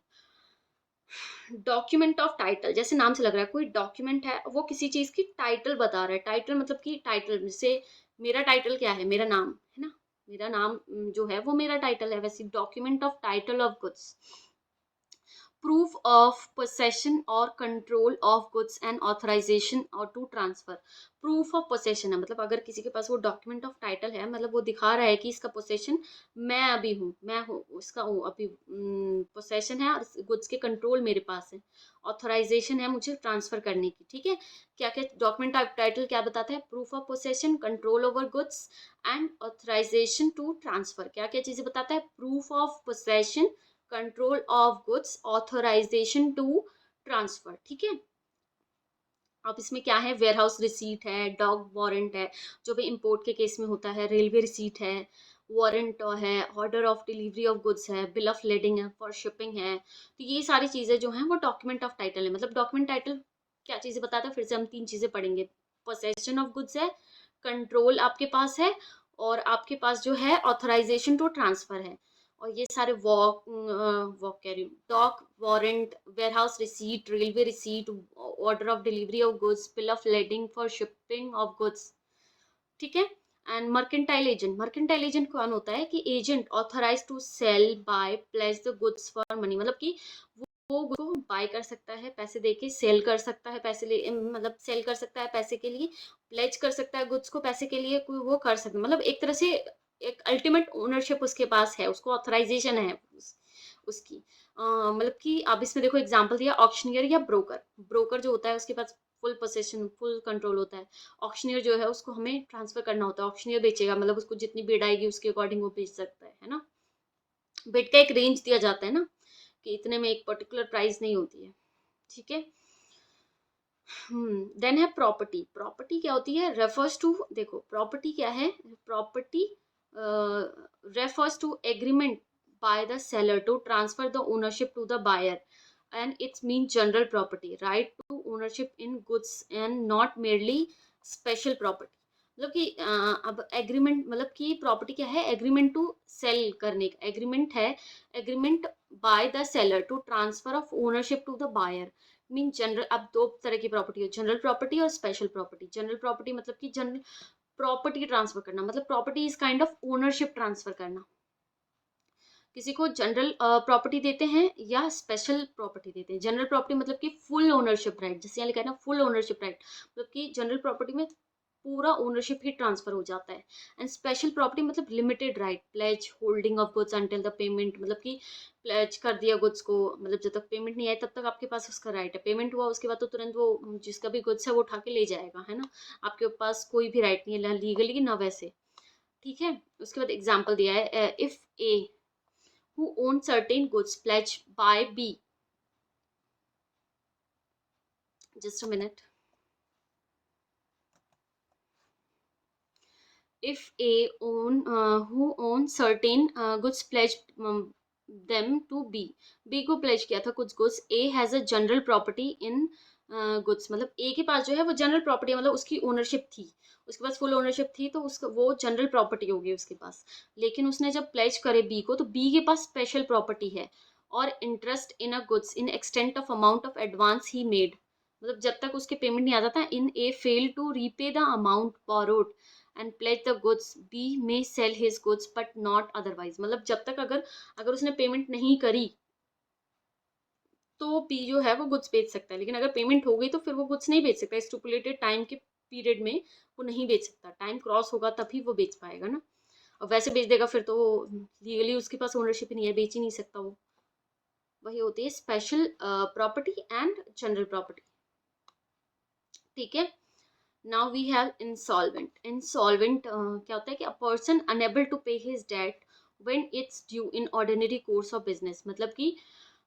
Document of title, जैसे नाम से लग रहा है कोई डॉक्यूमेंट है, वो किसी चीज की टाइटल बता रहा है। टाइटल मतलब कि टाइटल, जैसे मेरा टाइटल क्या है, मेरा नाम है ना, मेरा नाम जो है वो मेरा टाइटल है। वैसे document of title of goods, proof of possession or control of goods and authorization or to transfer। proof of possession है, मतलब अगर किसी के पास वो डॉक्यूमेंट ऑफ टाइटल है, मतलब वो दिखा रहा है कि इसका पोसेशन मैं अभी हूँ, मैं हूँ उसका हूँ अभी, पोसेशन है और गुड्स के कंट्रोल मेरे पास है, ऑथराइजेशन है मुझे ट्रांसफर करने की। ठीक है। क्या क्या डॉक्यूमेंट ऑफ टाइटल क्या बताता है, proof of possession, control over goods and authorization to transfer. क्या क्या चीजें बताता है, proof of possession, control of goods, authorization to transfer. ठीक है। अब इसमें क्या है, वेयर हाउस रिसीट है, डॉग वारंट है जो भी इंपोर्ट के केस में होता है, रेलवे रिसीट है, वारंट है, order of delivery of goods है, बिल ऑफ लेडिंग है फॉर शिपिंग है। तो ये सारी चीजें जो हैं वो डॉक्यूमेंट ऑफ टाइटल है। मतलब डॉक्यूमेंट टाइटल क्या चीजें बताता है, फिर से हम तीन चीजें पढ़ेंगे। पोसेशन ऑफ गुड्स है, कंट्रोल आपके पास है, और आपके पास जो है ऑथराइजेशन टू ट्रांसफर है। और ये सारे वॉक वॉक कह रही हूँ, dock warrant, warehouse receipt, railway receipt, order of delivery of goods, bill of lading for shipping of goods. ठीक है। And mercantile agent, mercantile agent कौन होता है कि agent authorize to sell by place the goods for money, मतलब कि वो गुड्स को बाय कर सकता है पैसे देके, सेल कर सकता है पैसे ले, मतलब सेल कर सकता है पैसे के लिए, प्लेज कर सकता है गुड्स को पैसे के लिए, कोई वो कर सकता है। मतलब एक तरह से एक अल्टीमेट ओनरशिप उसके पास है, उसको ऑथराइजेशन है उसकी। मतलब कि आप इसमें देखो एग्जांपल दिया, ऑक्शनियर या ब्रोकर। ब्रोकर जो होता है उसके पास फुल पोसेशन, फुल कंट्रोल होता है। ऑक्शनियर जो है उसको हमें ट्रांसफर करना होता है, ऑक्शनियर बेचेगा, मतलब उसको जितनी बिड आएगी उसके अकॉर्डिंग वो बेच सकता है ना। बिड का एक रेंज दिया जाता है ना, कि इतने में एक पर्टिकुलर प्राइस नहीं होती है। ठीक है। देन है प्रॉपर्टी। प्रॉपर्टी क्या होती है, रेफर्स टू, देखो प्रॉपर्टी क्या है, property refers to agreement by the seller to transfer the ownership to the buyer, and it's mean general property, right to ownership in goods and not merely special property। मतलब कि अब एग्रीमेंट, मतलब कि प्रॉपर्टी क्या है, एग्रीमेंट टू सेल करने का एग्रीमेंट है, agreement by the seller to transfer of ownership to the buyer. Mean general, अब दो तरह की प्रॉपर्टी है, जनरल प्रॉपर्टी और स्पेशल प्रॉपर्टी। जनरल प्रॉपर्टी मतलब कि जनरल प्रॉपर्टी ट्रांसफर करना, मतलब property is kind of ownership transfer करना। किसी को जनरल प्रॉपर्टी देते हैं या स्पेशल प्रॉपर्टी देते हैं। जनरल प्रॉपर्टी मतलब कि फुल ओनरशिप राइट, जैसे यहाँ लिखा है ना फुल ओनरशिप राइट, मतलब कि जनरल प्रॉपर्टी में पूरा ओनरशिप ही ट्रांसफर हो जाता है। एंड स्पेशल प्रॉपर्टी मतलब limited right, pledge holding of goods until the payment, मतलब कि प्लेज कर दिया गुड्स को, मतलब जब तक पेमेंट नहीं आए तब तक आपके पास उसका राइट है। पेमेंट हुआ उसके बाद तो तुरंत वो जिसका भी गुड्स है वो उठा के ले जाएगा, है ना। आपके पास कोई भी राइट नहीं है, ना लीगली ना वैसे। ठीक है। उसके बाद एग्जाम्पल दिया है, if A who own certain goods pledged by B, just a minute, if A own who own certain goods pledged them to B, B को pledge किया था कुछ goods, A has a general property in goods, मतलब A के पास जो है वो जनरल प्रॉपर्टी, मतलब उसकी ओनरशिप थी, उसके पास फुल ओनरशिप थी, तो उसका वो जनरल प्रॉपर्टी होगी उसके पास। लेकिन उसने जब प्लेज करे बी को, तो बी के पास स्पेशल प्रॉपर्टी है और interest in a goods in extent of amount of advance he made, मतलब जब तक उसके पेमेंट नहीं आता था, in a fail to repay the amount borrowed and pledge the goods, be may sell his goods but not otherwise. मतलब जब तक अगर अगर उसने पेमेंट नहीं करी तो पी जो है वो गुड्स बेच सकता है, लेकिन अगर पेमेंट हो गई तो फिर वो गुड्स नहीं बेच सकता। स्टिपुलेटेड टाइम के पीरियड में वो नहीं बेच सकता, टाइम क्रॉस होगा तभी वो बेच पाएगा ना। और वैसे बेच देगा फिर तो लीगली उसके पास ओनरशिप ही नहीं है, बेच ही नहीं सकता वो। वही होती है special property and general property. ठीक है, now we have insolvent. Insolvent क्या होता है कि a person unable to pay his debt when it's due in ordinary course of business. मतलब कि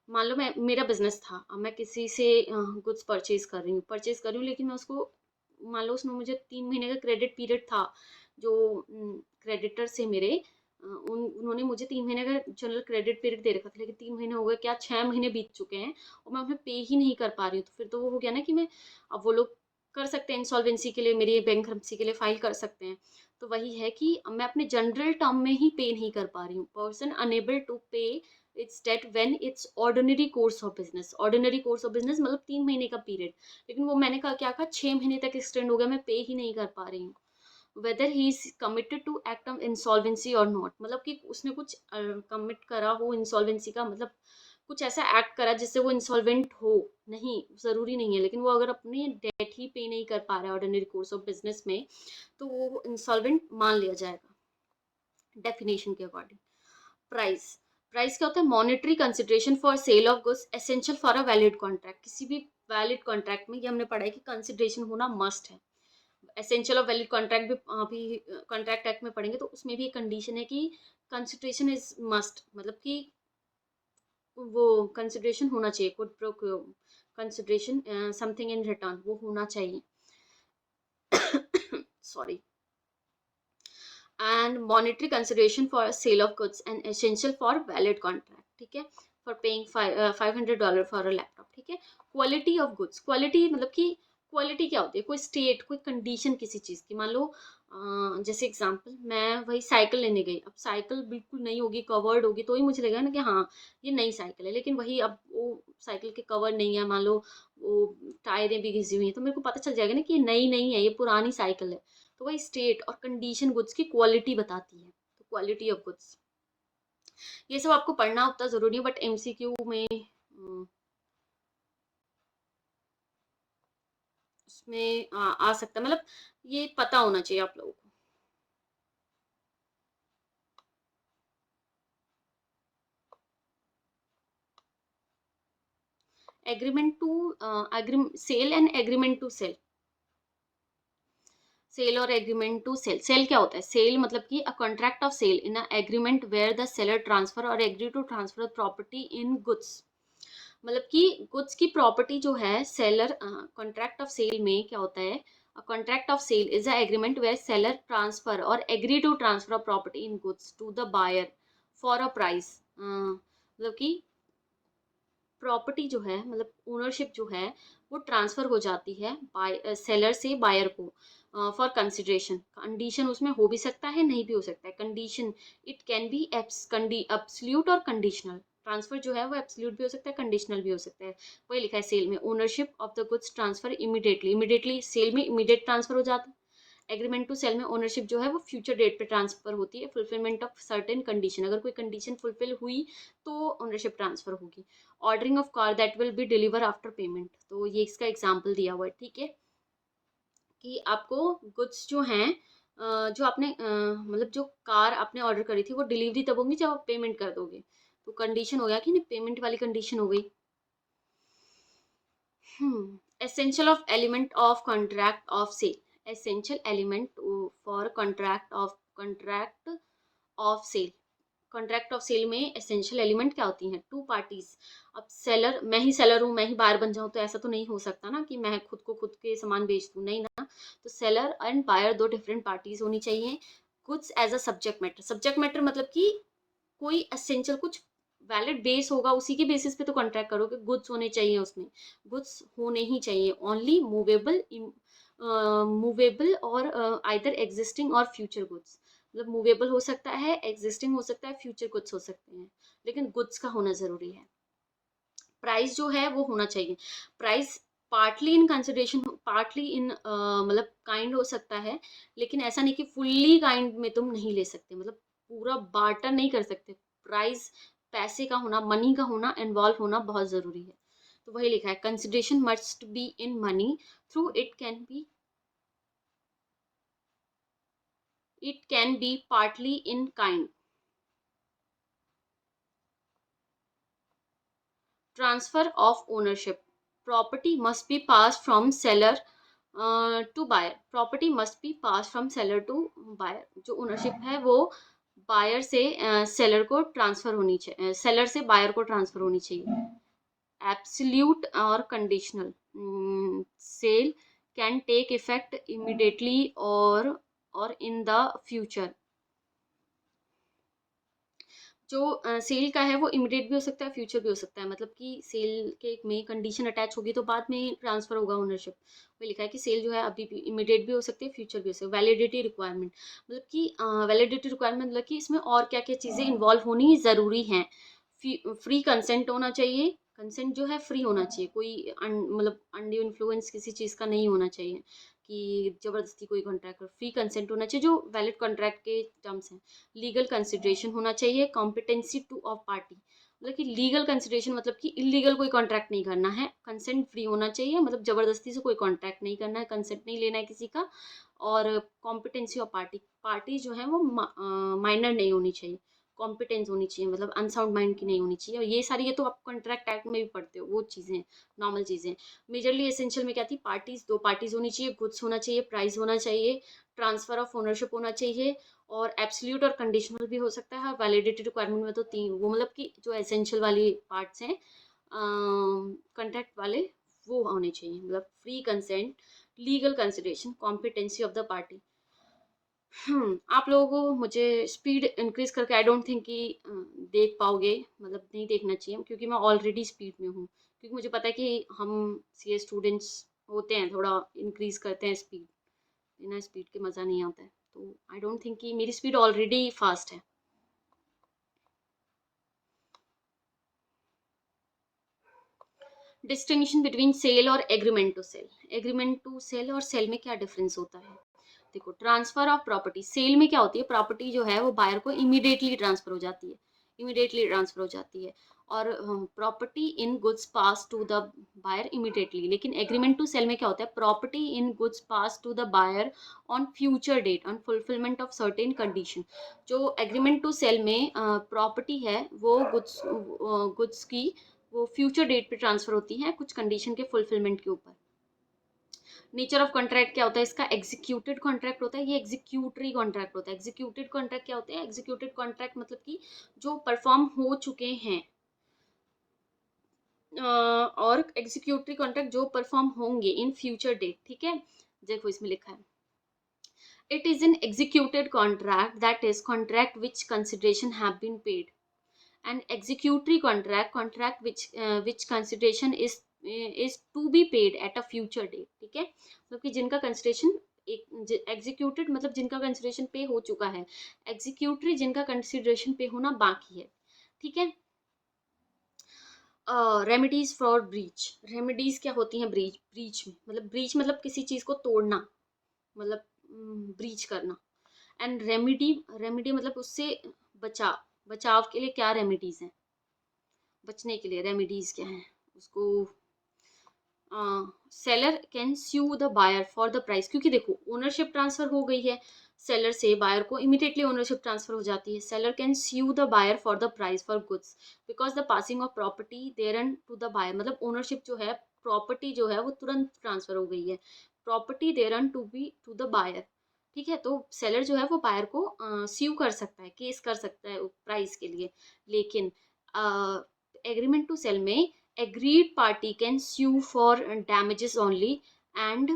मान लो मैं, मेरा बिजनेस था, अब मैं किसी से गुड्स परचेज कर रही हूँ, लेकिन मैं उसको, मान लो उसने मुझे 3 महीने का क्रेडिट पीरियड था, जो क्रेडिटर से मेरे उन्होंने मुझे 3 महीने का जनरल क्रेडिट पीरियड दे रखा था, लेकिन 3 महीने हो गए, क्या 6 महीने बीत चुके हैं और मैं उन्हें पे ही नहीं कर पा रही हूँ। तो फिर तो वो हो गया ना कि मैं, अब वो लोग कर सकते हैं इंसॉल्वेंसी के लिए, मेरी बैंकरप्सी के लिए फाइल कर सकते हैं। तो वही है कि मैं अपने जनरल टर्म में ही पे नहीं कर पा रही हूँ। Person unable to pay its debt when it's ordinary course of business. Ordinary course of business मतलब 3 महीने का पीरियड, लेकिन वो मैंने कहा क्या कहा, 6 महीने तक एक्सटेंड हो गया, मैं पे ही नहीं कर पा रही हूँ। Whether he is committed to act of insolvency और नॉट, मतलब कि उसने कुछ कमिट करा हो इंसॉल्वेंसी का, मतलब कुछ ऐसा एक्ट करा जिससे वो इंसॉल्वेंट हो। नहीं, जरूरी नहीं है, लेकिन वो अगर अपनी डेट ही पे नहीं कर पा रहा है ऑर्डिनरी कोर्स ऑफ बिजनेस में, तो वो इंसॉल्वेंट मान लिया जाएगा डेफिनेशन के अकॉर्डिंग। प्राइस। प्राइस क्या होता है, monetary consideration for sale of goods essential for a valid contract. किसी भी वैलिड कॉन्ट्रैक्ट में ये हमने पढ़ा है कि कंसिडरेशन होना मस्ट है। एसेंशियल ऑफ वैलिड कॉन्ट्रैक्ट भी अभी कॉन्ट्रैक्ट एक्ट में पढ़ेंगे, तो उसमें भी एक कंडीशन है कि कंसिडरेशन इज मस्ट, मतलब कि वो कंसिडरेशन होना चाहिए, could pro consideration something in return, वो होना चाहिए। Sorry. And monetary consideration for sale of goods and essential for valid contract. ठीक है, for paying $500 for a laptop. ठीक है, क्वालिटी ऑफ गुड्स। क्वालिटी मतलब कि क्वालिटी क्या होती है, कोई स्टेट, कोई कंडीशन किसी चीज़ की। मान लो जैसे एग्जांपल, मैं वही साइकिल लेने गई, अब साइकिल बिल्कुल नई होगी, कवर्ड होगी, तो ही मुझे लगेगा ना कि हाँ ये नई साइकिल है। लेकिन वही अब वो साइकिल के कवर नहीं है, मान लो वो टायरें भी घिसी हुई हैं, तो मेरे को पता चल जाएगा ना कि ये नई नहीं है, ये पुरानी साइकिल है। तो वही स्टेट और कंडीशन गुड्स की क्वालिटी बताती है, तो क्वालिटी ऑफ गुड्स। ये सब आपको पढ़ना उतना जरूरी है, बट एमसीक्यू में उसमें आ सकता है, मतलब ये पता होना चाहिए आप लोगों को। Agreement to sell and agreement to sell. Sale और एग्रीमेंट टू सेल। सेल क्या होता है, सेल मतलब कि a contract of sale in a agreement where the seller transfer or agree to transfer property in goods. मतलब कि गुड्स की प्रॉपर्टी जो है, सेलर कॉन्ट्रैक्ट ऑफ सेल में क्या होता है, contract of sale is a agreement where seller transfer or agree to transfer property in goods to the buyer for a price. मतलब कि प्रॉपर्टी जो है, मतलब ओनरशिप जो है, वो ट्रांसफर हो जाती है बाय सेलर से बायर को फॉर कंसिडरेशन। कंडीशन उसमें हो भी सकता है, नहीं भी हो सकता है condition. It can be absolute और कंडीशनल। ट्रांसफर जो है वो एब्सल्यूट भी हो सकता है, कंडीशनल भी हो सकता है। वही लिखा है सेल में, ownership of the goods transfer immediately. Immediately sale में इमीडिएट ट्रांसफर हो जाता है। एग्रीमेंट टू सेल में ओनरशिप जो है वो फ्यूचर डेट पे ट्रांसफर होती है, फुलफिलमेंट ऑफ सर्टेन कंडीशन। अगर कोई कंडीशन फुलफिल हुई तो ओनरशिप ट्रांसफर होगी। Ordering of car that will be deliver after payment, तो ये इसका एग्जाम्पल दिया हुआ है। ठीक है, कि आपको गुड्स जो हैं जो आपने मतलब जो कार आपने ऑर्डर करी थी वो डिलीवरी तब होगी जब आप पेमेंट कर दोगे। तो कंडीशन हो गया कि नहीं, पेमेंट वाली कंडीशन हो गई। Essential of element of contract of sale. Essential element for contract of sale. Contract of sale में एसेंशियल एलिमेंट क्या होती हैं, टू पार्टीज। अब सेलर, मैं ही सेलर हूँ, मैं ही बायर बन जाऊँ, तो ऐसा तो नहीं हो सकता ना कि मैं खुद को खुद के सामान बेच दूँ, नहीं ना। तो सेलर एंड बायर दो डिफरेंट पार्टीज होनी चाहिए। Goods as a subject matter. Subject matter मतलब कि कोई एसेंशियल कुछ वैलिड बेस होगा, उसी के बेसिस पे तो कॉन्ट्रैक्ट करोगे। गुड्स होने चाहिए उसमें, गुड्स होने ही चाहिए। ओनली मूवेबल, मूवेबल और आइदर एग्जिस्टिंग और फ्यूचर गुड्स। मतलब मूवेबल हो सकता है, एग्जिस्टिंग हो सकता है, फ्यूचर गुड्स हो सकते हैं, लेकिन गुड्स का होना जरूरी है। प्राइस जो है वो होना चाहिए। Price partly in consideration, partly in मतलब काइंड हो सकता है, लेकिन ऐसा नहीं कि फुल्ली काइंड में तुम नहीं ले सकते, मतलब पूरा बार्टर नहीं कर सकते। प्राइस, पैसे का होना, मनी का होना, इन्वॉल्व होना बहुत जरूरी है। तो वही लिखा है, consideration must be in money, through it can be It can be partly in kind. Transfer of ownership. Property must be passed from seller to buyer. Property must be passed from seller to buyer. जो ओनरशिप है वो बायर से सेलर को ट्रांसफर होनी चाहिए, सेलर से बायर को ट्रांसफर होनी चाहिए. Absolute or conditional. Sale can take effect immediately or in the future. जो सेल का है वो इमिडिएट भी हो सकता है, फ्यूचर भी हो सकता है. मतलब कि सेल के में कंडीशन अटैच होगी तो बाद में ट्रांसफर होगा ओनरशिप. वो लिखा है कि सेल जो है अभी भी इमिडिएट भी हो सकती है, फ्यूचर भी हो सकती है. वैलिडिटी रिक्वायरमेंट, मतलब कि वैलिडिटी रिक्वायरमेंट मतलब कि इसमें और क्या क्या चीज़ें इन्वॉल्व होनी ज़रूरी हैं. फ्री कंसेंट होना चाहिए. कंसेंट जो है फ्री होना चाहिए, कोई मतलब अनड्यू इन्फ्लुएंस किसी चीज़ का नहीं होना चाहिए कि ज़बरदस्ती कोई कॉन्ट्रैक्ट. फ्री कंसेंट होना चाहिए जो वैलिड कॉन्ट्रैक्ट के टर्म्स हैं. लीगल कंसिडरेशन होना चाहिए. कॉम्पिटेंसी टू ऑफ पार्टी, मतलब कि लीगल कंसिडरेशन मतलब कि इलीगल कोई कॉन्ट्रैक्ट नहीं करना है. कंसेंट फ्री होना चाहिए, मतलब जबरदस्ती से कोई कॉन्ट्रैक्ट नहीं करना है, कंसेंट नहीं लेना है किसी का. और कॉम्पिटेंसी ऑफ पार्टी, पार्टी जो है वो माइनर नहीं होनी चाहिए. कॉम्पिटेंस होनी चाहिए, मतलब अनसाउंड माइंड की नहीं होनी चाहिए. और ये सारी, ये तो आप कॉन्ट्रैक्ट एक्ट में भी पढ़ते हो, वो चीज़ें नॉर्मल चीज़ें. मेजरली एसेंशियल में क्या थी, पार्टीज, दो पार्टीज होनी चाहिए, गुड्स होना चाहिए, प्राइस होना चाहिए, ट्रांसफर ऑफ ओनरशिप होना चाहिए, और एब्सोल्यूट और कंडीशनल भी हो सकता है. वैलिडिटी रिक्वायरमेंट में तो तीन, वो मतलब कि जो एसेंशियल वाली पार्ट्स हैं कॉन्ट्रैक्ट वाले, वो होने चाहिए. मतलब free consent, legal consideration, competency of the party. आप लोगों को मुझे स्पीड इंक्रीज करके आई डोंट थिंक कि देख पाओगे, मतलब नहीं देखना चाहिए क्योंकि मैं ऑलरेडी स्पीड में हूँ. क्योंकि मुझे पता है कि हम सीए स्टूडेंट्स होते हैं, थोड़ा इंक्रीज करते हैं स्पीड. बिना स्पीड के मज़ा नहीं आता है. तो आई डोंट थिंक कि मेरी स्पीड ऑलरेडी फास्ट है. डिस्टिंक्शन बिटवीन सेल और agreement to sell. Agreement to sell और सेल में क्या डिफरेंस होता है. देखो, ट्रांसफर ऑफ प्रॉपर्टी, सेल में क्या होती है, प्रॉपर्टी जो है वो बायर को इमीडिएटली ट्रांसफर हो जाती है, इमीडिएटली ट्रांसफर हो जाती है. और property in goods pass to the buyer immediately. लेकिन एग्रीमेंट टू सेल में क्या होता है, property in goods pass to the buyer on future date, on fulfilment of certain condition. जो एग्रीमेंट टू सेल में प्रॉपर्टी है वो गुड्स की वो फ्यूचर डेट पे ट्रांसफर होती हैं कुछ कंडीशन के फुलफिलमेंट के ऊपर. नेचर ऑफ कॉन्ट्रैक्ट क्या होता है इसका, एग्जीक्यूटेड कॉन्ट्रैक्ट होता है, ये एग्जीक्यूटरी कॉन्ट्रैक्ट होता है. एग्जीक्यूटेड कॉन्ट्रैक्ट क्या होते हैं, एग्जीक्यूटेड कॉन्ट्रैक्ट मतलब कि जो परफॉर्म हो चुके हैं. और एग्जीक्यूटरी कॉन्ट्रैक्ट जो परफॉर्म होंगे इन फ्यूचर डेट. ठीक है, देखो इसमें लिखा है, it is an executed contract that is contract which consideration have been paid. And executory contract which consideration is to be paid at a future date. ठीक है, मतलब कि जिनका कंसिडरेशन एक एग्जीक्यूटेड मतलब जिनका कंसिडरेशन पे हो चुका है, एग्जीक्यूटरी जिनका कंसिडरेशन पे होना बाकी है. ठीक है. Remedies for breach. रेमेडीज क्या होती हैं ब्रीच, ब्रीच में मतलब ब्रीच मतलब किसी चीज को तोड़ना, मतलब ब्रीच करना. एंड रेमेडी, रेमेडी मतलब उससे बचाव, बचाव के लिए क्या रेमेडीज हैं, बचने के लिए रेमेडीज क्या हैं उसको. Seller can sue the buyer for the price, क्योंकि देखो ओनरशिप ट्रांसफर हो गई है सेलर से बायर को, इमीडिएटली ओनरशिप ट्रांसफर हो जाती है. Seller can sue the buyer for the price for goods because the passing of property there and to the buyer. मतलब ओनरशिप जो है, प्रॉपर्टी जो है वो तुरंत ट्रांसफर हो गई है, property there and to be to the buyer. ठीक है, तो सेलर जो है वो बायर को स्यू कर सकता है, केस कर सकता है प्राइस के लिए. लेकिन एग्रीमेंट टू सेल में agreed party can sue for damages only and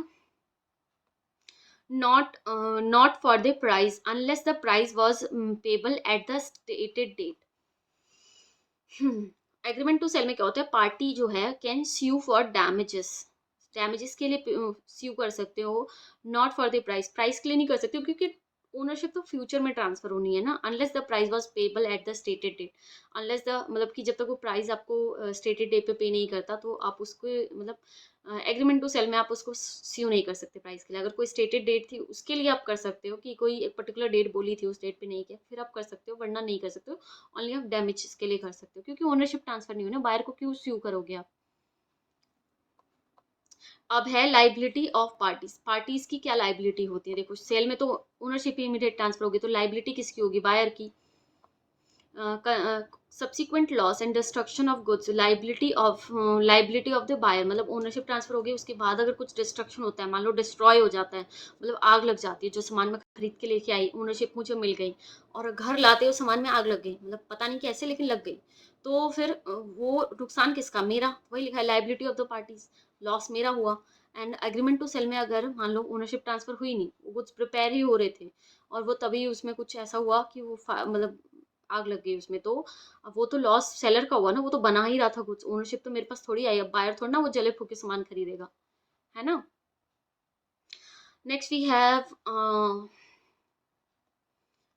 not for the price unless the price was payable at the stated date. Agreement to sell में क्या होता है, पार्टी जो है can sue for damages, damages के लिए स्यू कर सकते हो, not for the price, price के लिए नहीं कर सकते हो क्योंकि ओनरशिप तो फ्यूचर में ट्रांसफर होनी है ना. Unless the price was payable at the stated date, unless the मतलब कि जब तक वो प्राइस आपको स्टेटेड डेट पे नहीं करता तो आप उसको मतलब एग्रीमेंट टू सेल में आप उसको स्यू नहीं कर सकते प्राइस के लिए. अगर कोई स्टेटेड डेट थी उसके लिए आप कर सकते हो कि कोई एक पर्टिकुलर डेट बोली थी उस डेट पे नहीं किया, फिर आप कर सकते हो, वरना नहीं कर सकते हो. ओनली आप डैमेज के लिए कर सकते हो क्योंकि ओनरशिप ट्रांसफर नहीं होना, बायर को क्यों स्यू करोगे आप. अब है लाइबिलिटी ऑफ पार्टीज। पार्टीज की क्या लाइबिलिटी होती है? देखो सेल में तो ओनरशिप इमीडिएट ट्रांसफर होगी, तो लाइबिलिटी किसकी होगी? बायर की। Subsequent loss and destruction of goods, liability of the buyer, मतलब ओनरशिप ट्रांसफर हो गई उसके बाद अगर कुछ डिस्ट्रक्शन होता है, मान लो डिस्ट्रॉय हो जाता है, मतलब आग लग जाती है, जो सामान मैं खरीद के लेके आई, ओनरशिप मुझे मिल गई और घर लाते हुए सामान में आग लग गई, मतलब पता नहीं कैसे लेकिन लग गई, तो फिर वो नुकसान किसका? मेरा। वही लिखा है liability of the parties, loss मेरा हुआ। एंड एग्रीमेंट टू सेल में अगर मान लो ओनरशिप ट्रांसफर हुई नहीं, वो कुछ प्रिपेयर ही हो रहे थे और वो तभी उसमें कुछ ऐसा हुआ कि वो मतलब आग लग गई उसमें, तो अब वो तो लॉस सेलर का हुआ ना, वो तो बना ही रहा था कुछ, ओनरशिप तो मेरे पास थोड़ी आई, अब बायर थोड़ा ना वो जले फूके सामान खरीदेगा, है ना। Next we have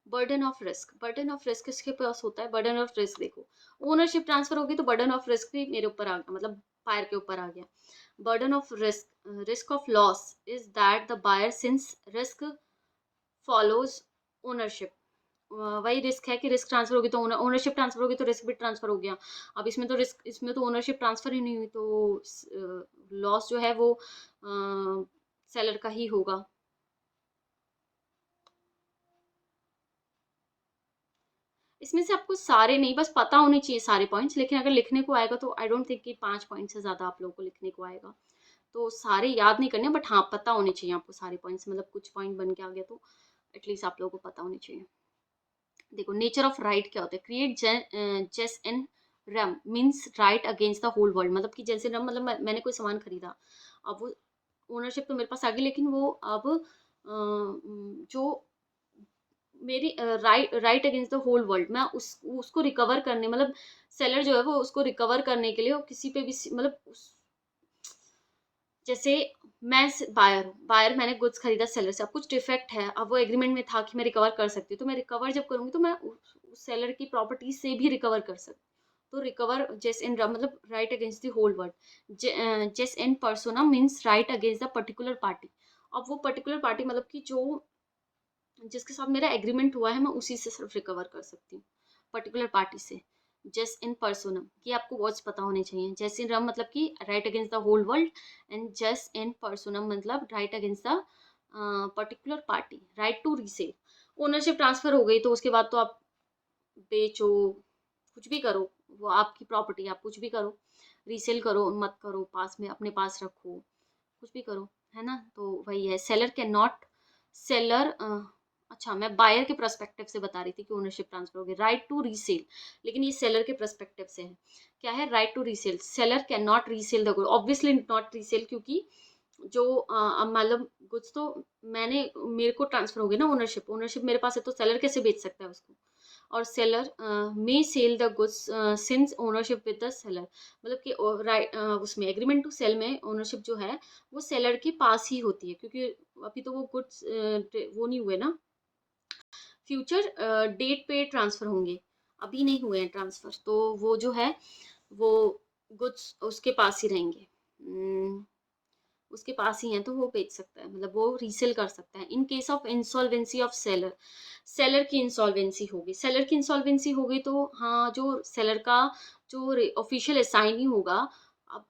burden of risk. Burden of risk किसके पास होता है? बर्डन ऑफ रिस्क देखो, ओनरशिप ट्रांसफर होगी तो बर्डन ऑफ रिस्क भी मेरे ऊपर आ गया, मतलब बायर के ऊपर आ गया। Burden of risk, risk of loss is that the buyer, since risk follows ownership. वही रिस्क है कि रिस्क ट्रांसफर होगी तो ओनरशिप ट्रांसफर होगी तो रिस्क भी ट्रांसफर हो गया। अब इसमें तो रिस्क, इसमें तो ओनरशिप ट्रांसफर ही नहीं हुई, तो लॉस जो है वो सेलर का ही होगा। इसमें से आपको सारे नहीं, बस पता होने चाहिए सारे पॉइंट्स, लेकिन अगर लिखने को आएगा तो आई डोंट थिंक कि 5 पॉइंट से ज़्यादा आप लोगों को लिखने को आएगा, तो सारे याद नहीं करने, बट हाँ पता होने चाहिए आपको सारे पॉइंट्स, मतलब कुछ पॉइंट बन के आ गया तो एटलीस्ट आप लोगों को पता होने चाहिए। देखो नेचर ऑफ राइट क्या होता है? Create jus in rem means right against the whole world, मतलब कि जैसे रम, मतलब मैंने कोई सामान खरीदा, अब वो ओनरशिप तो मेरे पास आ गई, लेकिन वो अब जो मेरी right against the whole world, मैं उसको रिकवर करने, मतलब सेलर जो है वो उसको रिकवर करने के लिए वो किसी पे भी मतलब जैसे मैं बायर हूँ, बायर मैंने गुड्स खरीदा सेलर से, अब कुछ डिफेक्ट है, अब वो एग्रीमेंट में था कि मैं रिकवर कर सकती हूँ, तो मैं रिकवर जब करूंगी तो मैं उस सेलर की प्रॉपर्टी से भी रिकवर कर सकती हूँ। तो रिकवर जेस इन मतलब right against the whole world, jus in persona means right against the particular party. अब वो पर्टिकुलर पार्टी मतलब कि जो जिसके साथ मेरा एग्रीमेंट हुआ है, मैं उसी से सिर्फ रिकवर कर सकती हूँ, पर्टिकुलर पार्टी से। जस्ट इन पर्सोनम, ये आपको वर्ड्स पता होने चाहिए। जस्ट इन रम मतलब कि right against the whole world, and just in personam मतलब right against the particular party. Right to resale, ownership transfer हो गई तो उसके बाद तो आप बेचो, कुछ भी करो, वो आपकी प्रॉपर्टी, आप कुछ भी करो, रीसेल करो मत करो, पास में अपने पास रखो, कुछ भी करो, है ना। तो वही है, सेलर कैन नॉट, सेलर अच्छा मैं बायर के पर्सपेक्टिव से बता रही थी कि ओनरशिप ट्रांसफर हो गई। राइट टू रीसेल, लेकिन ये सेलर के पर्सपेक्टिव से है। क्या है? Right to resale, seller can not resale the good, obviously not resale, क्योंकि जो अब मतलब गुड्स तो मैंने, मेरे को ट्रांसफर हो गई ना ओनरशिप, ओनरशिप मेरे पास है, तो सेलर कैसे बेच सकता है उसको? और seller may sell the goods since ownership with the seller, मतलब कि राइट उसमें एग्रीमेंट टू सेल में ओनरशिप जो है वो सेलर के पास ही होती है, क्योंकि अभी तो वो गुड्स वो नहीं हुए ना, फ्यूचर डेट पे ट्रांसफर होंगे, अभी नहीं हुए हैं ट्रांसफर, तो वो जो है वो गुड्स उसके पास ही रहेंगे, उसके पास ही हैं, तो वो बेच सकता है, मतलब वो रीसेल कर सकता है। In case of insolvency of seller, seller की इंसॉल्वेंसी होगी, सेलर की इंसॉल्वेंसी होगी तो हाँ, जो सेलर का जो ऑफिशियल असाइनी होगा, अब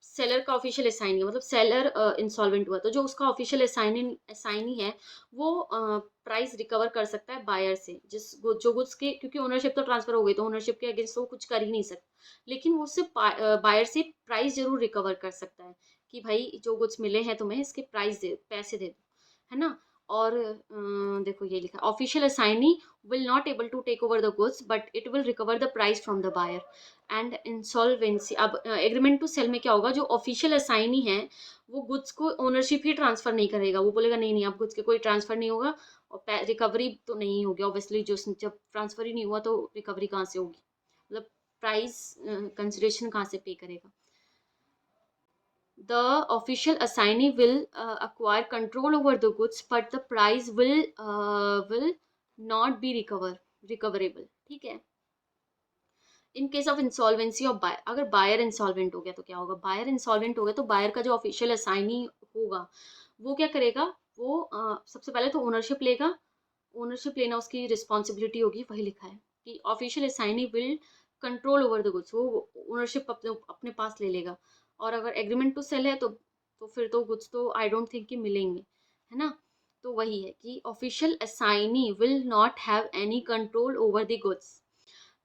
सेलर का ऑफिशियल असाइनी मतलब सेलर इंसॉल्वेंट हुआ तो जो उसका ऑफिशियल असाइनी असाइनी है वो प्राइस रिकवर कर सकता है बायर से, जो गुड्स के, क्योंकि ओनरशिप तो ट्रांसफर हो गई, तो ओनरशिप के अगेंस्ट वो कुछ कर ही नहीं सकता, लेकिन वो उससे बायर से प्राइस जरूर रिकवर कर सकता है कि भाई जो गुड्स मिले हैं तुम्हें इसके प्राइस दे, पैसे दे दो, है ना। और देखो ये लिखा, official assignee will not able to take over the goods but it will recover the price from the buyer and insolvency. अब एग्रीमेंट टू सेल में क्या होगा, जो ऑफिशियल असाइनी है वो गुड्स को ओनरशिप ही ट्रांसफर नहीं करेगा, वो बोलेगा नहीं नहीं आप गुड्स के कोई ट्रांसफर नहीं होगा और रिकवरी तो नहीं होगी, ऑब्वियसली जो जब ट्रांसफर ही नहीं हुआ तो रिकवरी कहाँ से होगी, मतलब प्राइस कंसिडरेशन कहाँ से पे करेगा। The official assignee will acquire control over the goods, but the price will not be recoverable. ठीक है। In case of insolvency of buyer, अगर बायर इंसॉल्वेंट हो गया तो क्या होगा? बायर इंसॉल्वेंट हो गया तो बायर का जो ऑफिशियल असाइनी होगा वो क्या करेगा? वो सबसे पहले तो ओनरशिप लेगा, ओनरशिप लेना उसकी रिस्पॉन्सिबिलिटी होगी, वही लिखा है कि official assignee will control over the goods, वो ओनरशिप अपने अपने पास ले लेगा। और अगर एग्रीमेंट टू सेल है तो तो फिर तो गुड्स तो आई डोंट थिंक कि मिलेंगे, है ना। तो वही है कि official assignee will not have any control over the goods.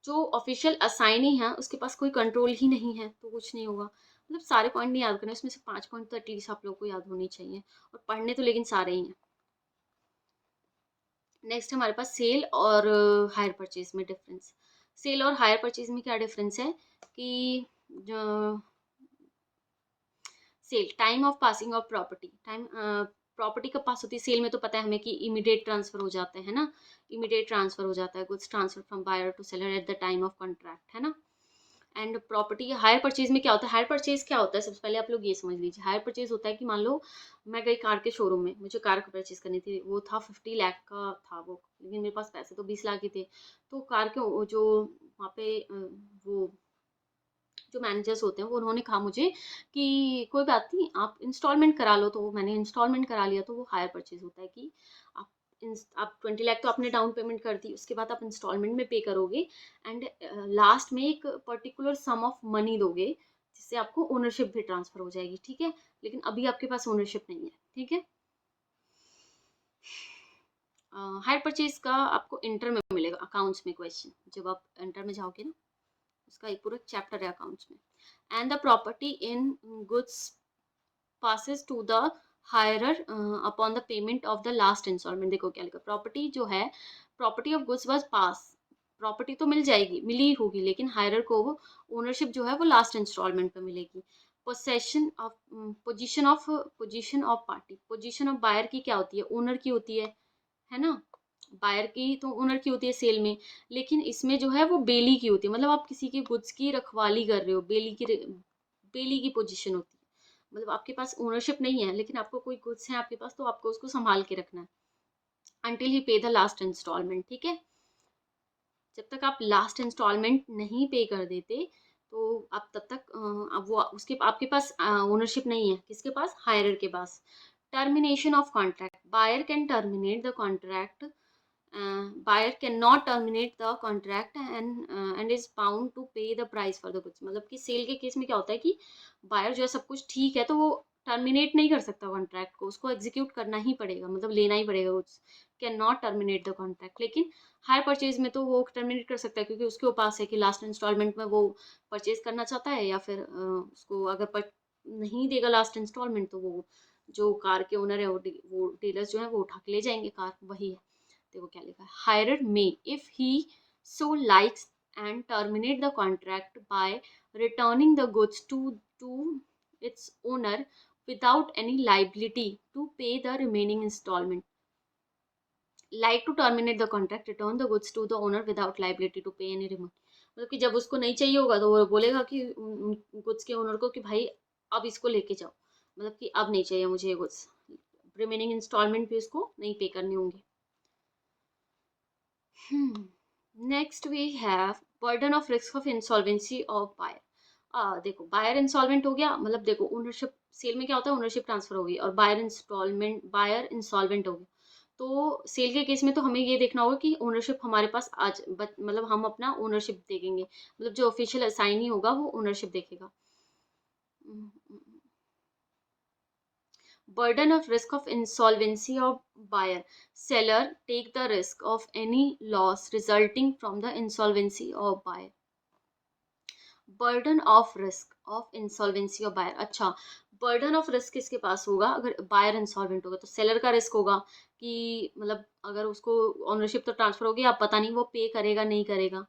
जो ऑफिशियल असाइनी है उसके पास कोई कंट्रोल ही नहीं है, तो कुछ नहीं होगा। मतलब सारे पॉइंट नहीं याद करने, उसमें से 5 पॉइंट तो एटलीस्ट आप लोगों को याद होने चाहिए, और पढ़ने तो लेकिन सारे ही हैं। नेक्स्ट हमारे पास सेल और हायर परचेज में डिफरेंस। सेल और हायर परचेज में क्या डिफरेंस है कि sale time of passing of property, time property कब पास होती है सेल में, तो पता है हमें कि इमीडिएट ट्रांसफर हो जाते हैं ना, इमीडिएट ट्रांसफर हो जाता है, goods transfer from buyer to seller at the time of contract, है ना। एंड प्रॉपर्टी हायर परचेज में क्या होता है, हायर परचेज क्या होता है, सबसे पहले आप लोग ये समझ लीजिए। हायर परचेज होता है कि मान लो मैं गई कार के शोरूम में, मुझे कार को परचेज करनी थी, वो था 50 लाख का था वो, लेकिन मेरे पास पैसे तो 20 लाख ही थे। तो कार के जो वहाँ पे वो जो मैनेजर्स होते हैं वो उन्होंने कहा मुझे कि कोई बात नहीं आप इंस्टॉलमेंट करा लो, तो मैंने इंस्टॉलमेंट करा लिया, तो वो हायर परचेज होता है कि आप आप 20 लाख तो आपने डाउन पेमेंट कर दी, उसके बाद आप इंस्टॉलमेंट में पे करोगे, एंड लास्ट में एक पर्टिकुलर सम ऑफ मनी दोगे, जिससे आपको ओनरशिप भी ट्रांसफर हो जाएगी, ठीक है। लेकिन अभी आपके पास ओनरशिप नहीं है, ठीक है। हायर परचेज का आपको इंटर में मिलेगा, अकाउंट्स में क्वेश्चन, जब आप इंटर में जाओगे ना, उसका एक पूरा चैप्टर है अकाउंट्स में। And the property in goods passes to the hirer upon the payment of the last installment। देखो क्या लिखा, प्रॉपर्टी जो है, property of goods was pass, property तो मिल जाएगी, मिली होगी, लेकिन हायरर को वो ओनरशिप जो है वो लास्ट इंस्टॉलमेंट पे मिलेगी। Possession of position of party, position of buyer की क्या होती है, ओनर की होती है ना। बायर की तो ओनर की होती है सेल में, लेकिन इसमें जो है वो बेली की होती है, मतलब आप किसी के गुड्स की रखवाली कर रहे हो, बेली की पोजीशन होती है। मतलब आपके पास ओनरशिप नहीं है, लेकिन आपको कोई गुड्स है आपके पास, तो आपको उसको संभाल के रखना है until he pay the last instalment, ठीक है। जब तक आप लास्ट इंस्टॉलमेंट नहीं पे कर देते, तो आप तब तक अब वो उसके आपके पास ओनरशिप नहीं है, किसके पास, हायरर के पास। Termination of contract, buyer can terminate the contract, buyer cannot terminate the contract and is bound to pay the price for the goods। मतलब कि सेल के केस में क्या होता है कि बायर जो है सब कुछ ठीक है, तो वो टर्मिनेट नहीं कर सकता कॉन्ट्रैक्ट को, उसको एग्जीक्यूट करना ही पड़ेगा, मतलब लेना ही पड़ेगा goods, can not terminate the contract. लेकिन हायर परचेज में तो वो टर्मिनेट कर सकता है, क्योंकि उसके पास है कि लास्ट इंस्टॉलमेंट में वो परचेज करना चाहता है, या फिर उसको अगर नहीं देगा लास्ट इंस्टॉलमेंट, तो वो जो कार के ओनर है वो डीलर्स जो है वो उठा के ले जाएंगे कार, वही है। देखो क्या लिखा है, hirer may if he so likes and terminate the contract by returning the goods to its owner without any liability to pay the remaining instalment. Like to terminate the contract, return the goods to the owner without liability to pay any remaining. मतलब कि जब उसको नहीं चाहिए होगा, तो वो बोलेगा कि गुड्स के ओनर को कि भाई अब इसको लेके जाओ, मतलब कि अब नहीं चाहिए मुझे ये गुड्स, रिमेनिंग इंस्टॉलमेंट भी उसको नहीं पे करने होंगे। Next we have burden of risk of insolvency of buyer. देखो बायर इंसॉल्वेंट हो गया, मतलब देखो ओनरशिप सेल में क्या होता है, ओनरशिप ट्रांसफर हो गई, और बायर इंसॉल्वेंट हो गया। तो सेल के केस में तो हमें ये देखना होगा कि ओनरशिप हमारे पास आज मतलब हम अपना ओनरशिप देखेंगे, मतलब जो ऑफिशियल असाइनी होगा वो ओनरशिप देखेगा। Burden of risk of insolvency of buyer, seller take the risk of any loss resulting from the insolvency of buyer। Burden of risk of insolvency of buyer, अच्छा बर्डन ऑफ रिस्क किसके पास होगा, अगर बायर इंसॉल्वेंट होगा तो सेलर का रिस्क होगा कि मतलब अगर उसको ऑनरशिप तो ट्रांसफर होगी, आप पता नहीं वो पे करेगा नहीं करेगा,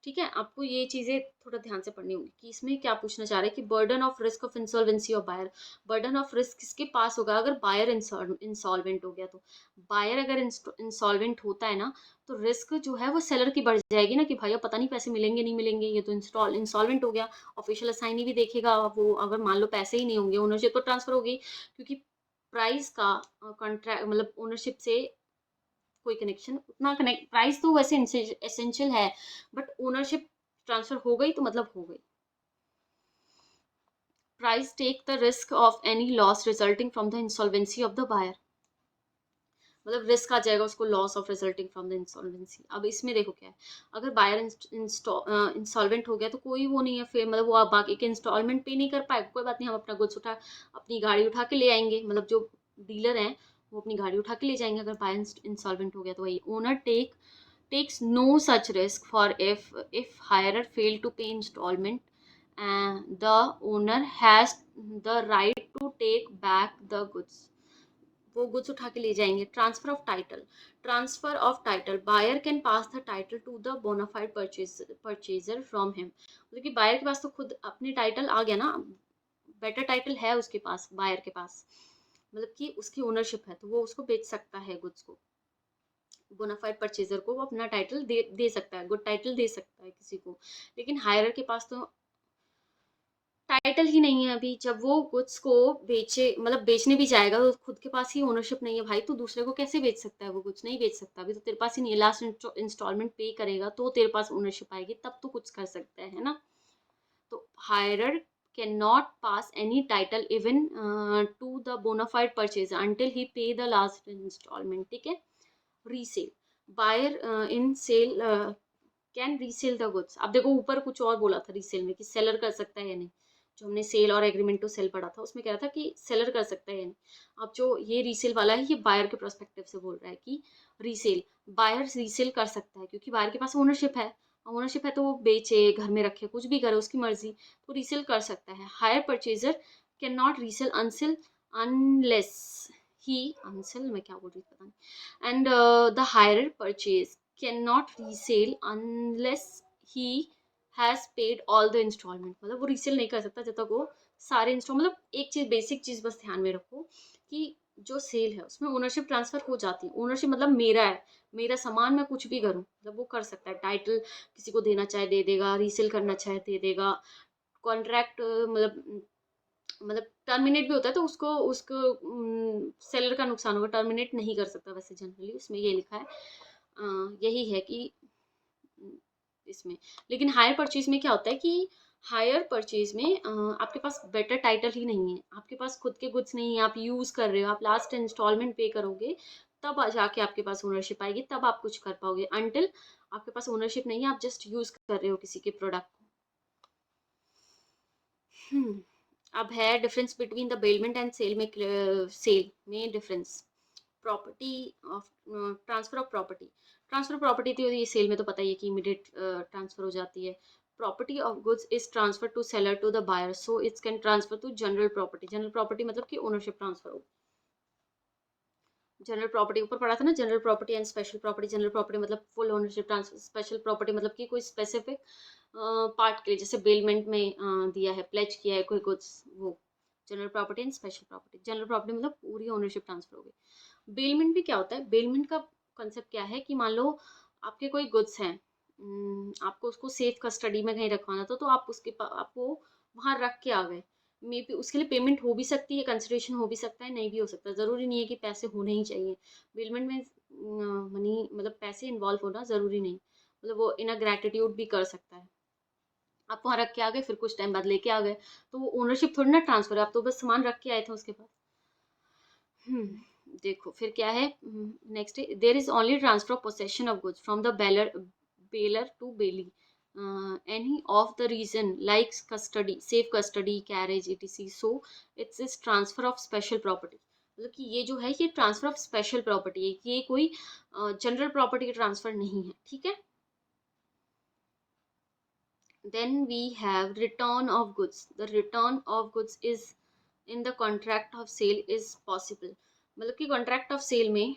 ठीक है। आपको ये चीजें थोड़ा ध्यान से पढ़नी होगी कि इसमें क्या पूछना चाह रहे हैं कि burden of risk of insolvency of buyer, burden of risk किसके पास होगा अगर बायर इंसॉल्वेंट हो गया, तो बायर अगर इंसॉल्वेंट होता है ना, तो रिस्क जो है वो सेलर की बढ़ जाएगी ना, कि भाई अब पता नहीं पैसे मिलेंगे नहीं मिलेंगे, ये तो इंसॉल्वेंट हो गया। ऑफिशियल असाइनी भी देखेगा वो, अगर मान लो पैसे ही नहीं होंगे, ओनरशिप तो ट्रांसफर होगी, क्योंकि प्राइस का कॉन्ट्रैक्ट मतलब ओनरशिप से कोई कनेक्शन उतना कनेक्ट, प्राइस तो वैसे एसेंशियल है, बट ओनरशिप ट्रांसफर हो गई तो मतलब हो गई। Price take the risk of any loss resulting from the insolvency of the buyer. मतलब रिस्क आ जाएगा उसको, loss of resulting from the insolvency. अब इसमें देखो क्या है, अगर बायर इंसॉल्वेंट हो गया तो कोई वो नहीं है फिर, मतलब वो आप बाकी के इंस्टॉलमेंट पे नहीं कर पाए, कोई बात नहीं, हम अपना गुड्स उठा, अपनी गाड़ी उठा के ले आएंगे, मतलब जो डीलर हैं वो अपनी गाड़ी उठा के ले जाएंगे अगर बायर इंसॉल्वेंट हो गया तो। वही owner takes no such risk for if hirer fail to pay installment, and the owner has the right to take back the goods। वो गुड्स उठा के ले जाएंगे। Transfer of title, transfer of title, buyer can pass the title to the bona fide purchaser from him. मतलब कि बायर के पास तो खुद अपने टाइटल आ गया ना, बेटर टाइटल है उसके पास, बायर के पास, मतलब कि उसकी ओनरशिप है, तो वो उसको बेच सकता है गुड्स को, बोनाफाइड परचेजर को वो अपना टाइटल दे सकता है, गुड टाइटल दे सकता है किसी को। लेकिन हायरर के पास तो टाइटल ही नहीं है अभी, जब वो गुड्स को बेचे, मतलब बेचने भी जाएगा तो खुद के पास ही ओनरशिप नहीं है भाई, तो दूसरे को कैसे बेच सकता है, वो कुछ नहीं बेच सकता, अभी तो तेरे पास ही नहीं है। लास्ट इंस्टॉलमेंट पे करेगा तो तेरे पास ओनरशिप आएगी, तब तो कुछ कर सकता है ना। तो hirer can not pass any title even to the bona fide purchaser until he pay the last instalment, ठीक है। Resale, buyer in sale can resell the goods. अब देखो ऊपर कुछ और बोला था रीसेल में कि सेलर कर सकता है या नहीं, जो हमने सेल और एग्रीमेंट टू सेल पढ़ा था उसमें कह रहा था कि सेलर कर सकता है या नहीं। अब जो ये रीसेल वाला है ये बायर के प्रोस्पेक्टिव से बोल रहा है कि रीसेल, बायर रीसेल कर सकता है क्योंकि बायर के पास ओनरशिप है, ओनरशिप है तो वो बेचे, घर में रखे, कुछ भी करे, उसकी मर्जी, तो रीसेल कर सकता है। Hire purchaser can not resell until unless he, until मैं क्या बोल रही हूँ पता नहीं, and the higher purchase cannot resale unless he has paid all the installment। मतलब वो रीसेल नहीं कर सकता जब तक वो सारे इंस्टॉल, मतलब एक चीज, बेसिक चीज बस ध्यान में रखो कि जो सेल है उसमें ओनरशिप ट्रांसफर हो जाती है। ओनरशिप मतलब मेरा है, मेरा सामान, मैं कुछ भी करूं, मतलब वो कर सकता है। टाइटल किसी को देना चाहे दे देगा, रीसेल करना चाहे दे देगा, कॉन्ट्रैक्ट मतलब टर्मिनेट भी होता है तो उसको उसको सेलर का नुकसान होगा, टर्मिनेट नहीं कर सकता वैसे जनरली, उसमें ये लिखा है। यही है कि अम, इसमें, लेकिन हायर परचेज में क्या होता है कि हायर परचेज में आपके पास बेटर टाइटल ही नहीं है, आपके पास खुद के गुड्स नहीं है, आप यूज कर रहे हो, आप लास्ट इंस्टॉलमेंट पे करोगे तब जाके आपके पास ओनरशिप आएगी, तब आप कुछ कर पाओगे। अंटिल आपके पास ओनरशिप नहीं है, आप जस्ट यूज कर रहे हो किसी के प्रोडक्ट को। अब है difference between the bailment and sale में, सेल में difference, property of transfer of property, transfer property थी ये सेल में तो पता ही है कि इमीडिएट ट्रांसफर हो जाती है। Property of goods is transfer to seller to the buyer, so its can transfer to general property. General property मतलब कि ओनरशिप ट्रांसफर हो। जनरल प्रॉपर्टी ऊपर पढ़ा था ना, general property and special property. General property मतलब full ownership transfer, special property मतलब कि कोई स्पेसिफिक पार्ट के लिए, जैसे बेलमेंट में दिया है, प्लेज किया है कोई गुड्स, वो general property and special property. General property मतलब पूरी ओनरशिप ट्रांसफर हो गई। बेलमेंट भी क्या होता है, बेलमेंट का कंसेप्ट क्या है कि मान लो आपके कोई गुड्स हैं, आपको उसको सेफ कस्टडी में कहीं रखवाना था, तो आप उसके आपको वहां रख के आ गए, मे बी उसके लिए पेमेंट हो भी सकती है, कंसिडरेशन हो भी सकता है, नहीं भी हो सकता, ज़रूरी नहीं है कि पैसे होने ही चाहिए। बिलमेंट में मनी मतलब पैसे इन्वॉल्व होना ज़रूरी नहीं, मतलब वो इन अ ग्रेटिट्यूड भी कर सकता है। आप वहाँ रख के आ गए, फिर कुछ टाइम बाद लेके आ गए, तो वो ओनरशिप थोड़ी ना ट्रांसफर है, आप तो बस सामान रख के आए थे उसके पास। देखो फिर क्या है, next there is only transfer of possession of goods from the bailor to bailee, any of the reason like custody, safe custody, carriage etc, so it's is transfer of special property. मतलब कि ये जो है ये ट्रांसफर ऑफ स्पेशल प्रॉपर्टी है, ये कोई जनरल प्रॉपर्टी ट्रांसफर नहीं है, ठीक है। Then we have return of goods, the return of goods is in the contract of sale is possible. मतलब कि कॉन्ट्रैक्ट ऑफ सेल में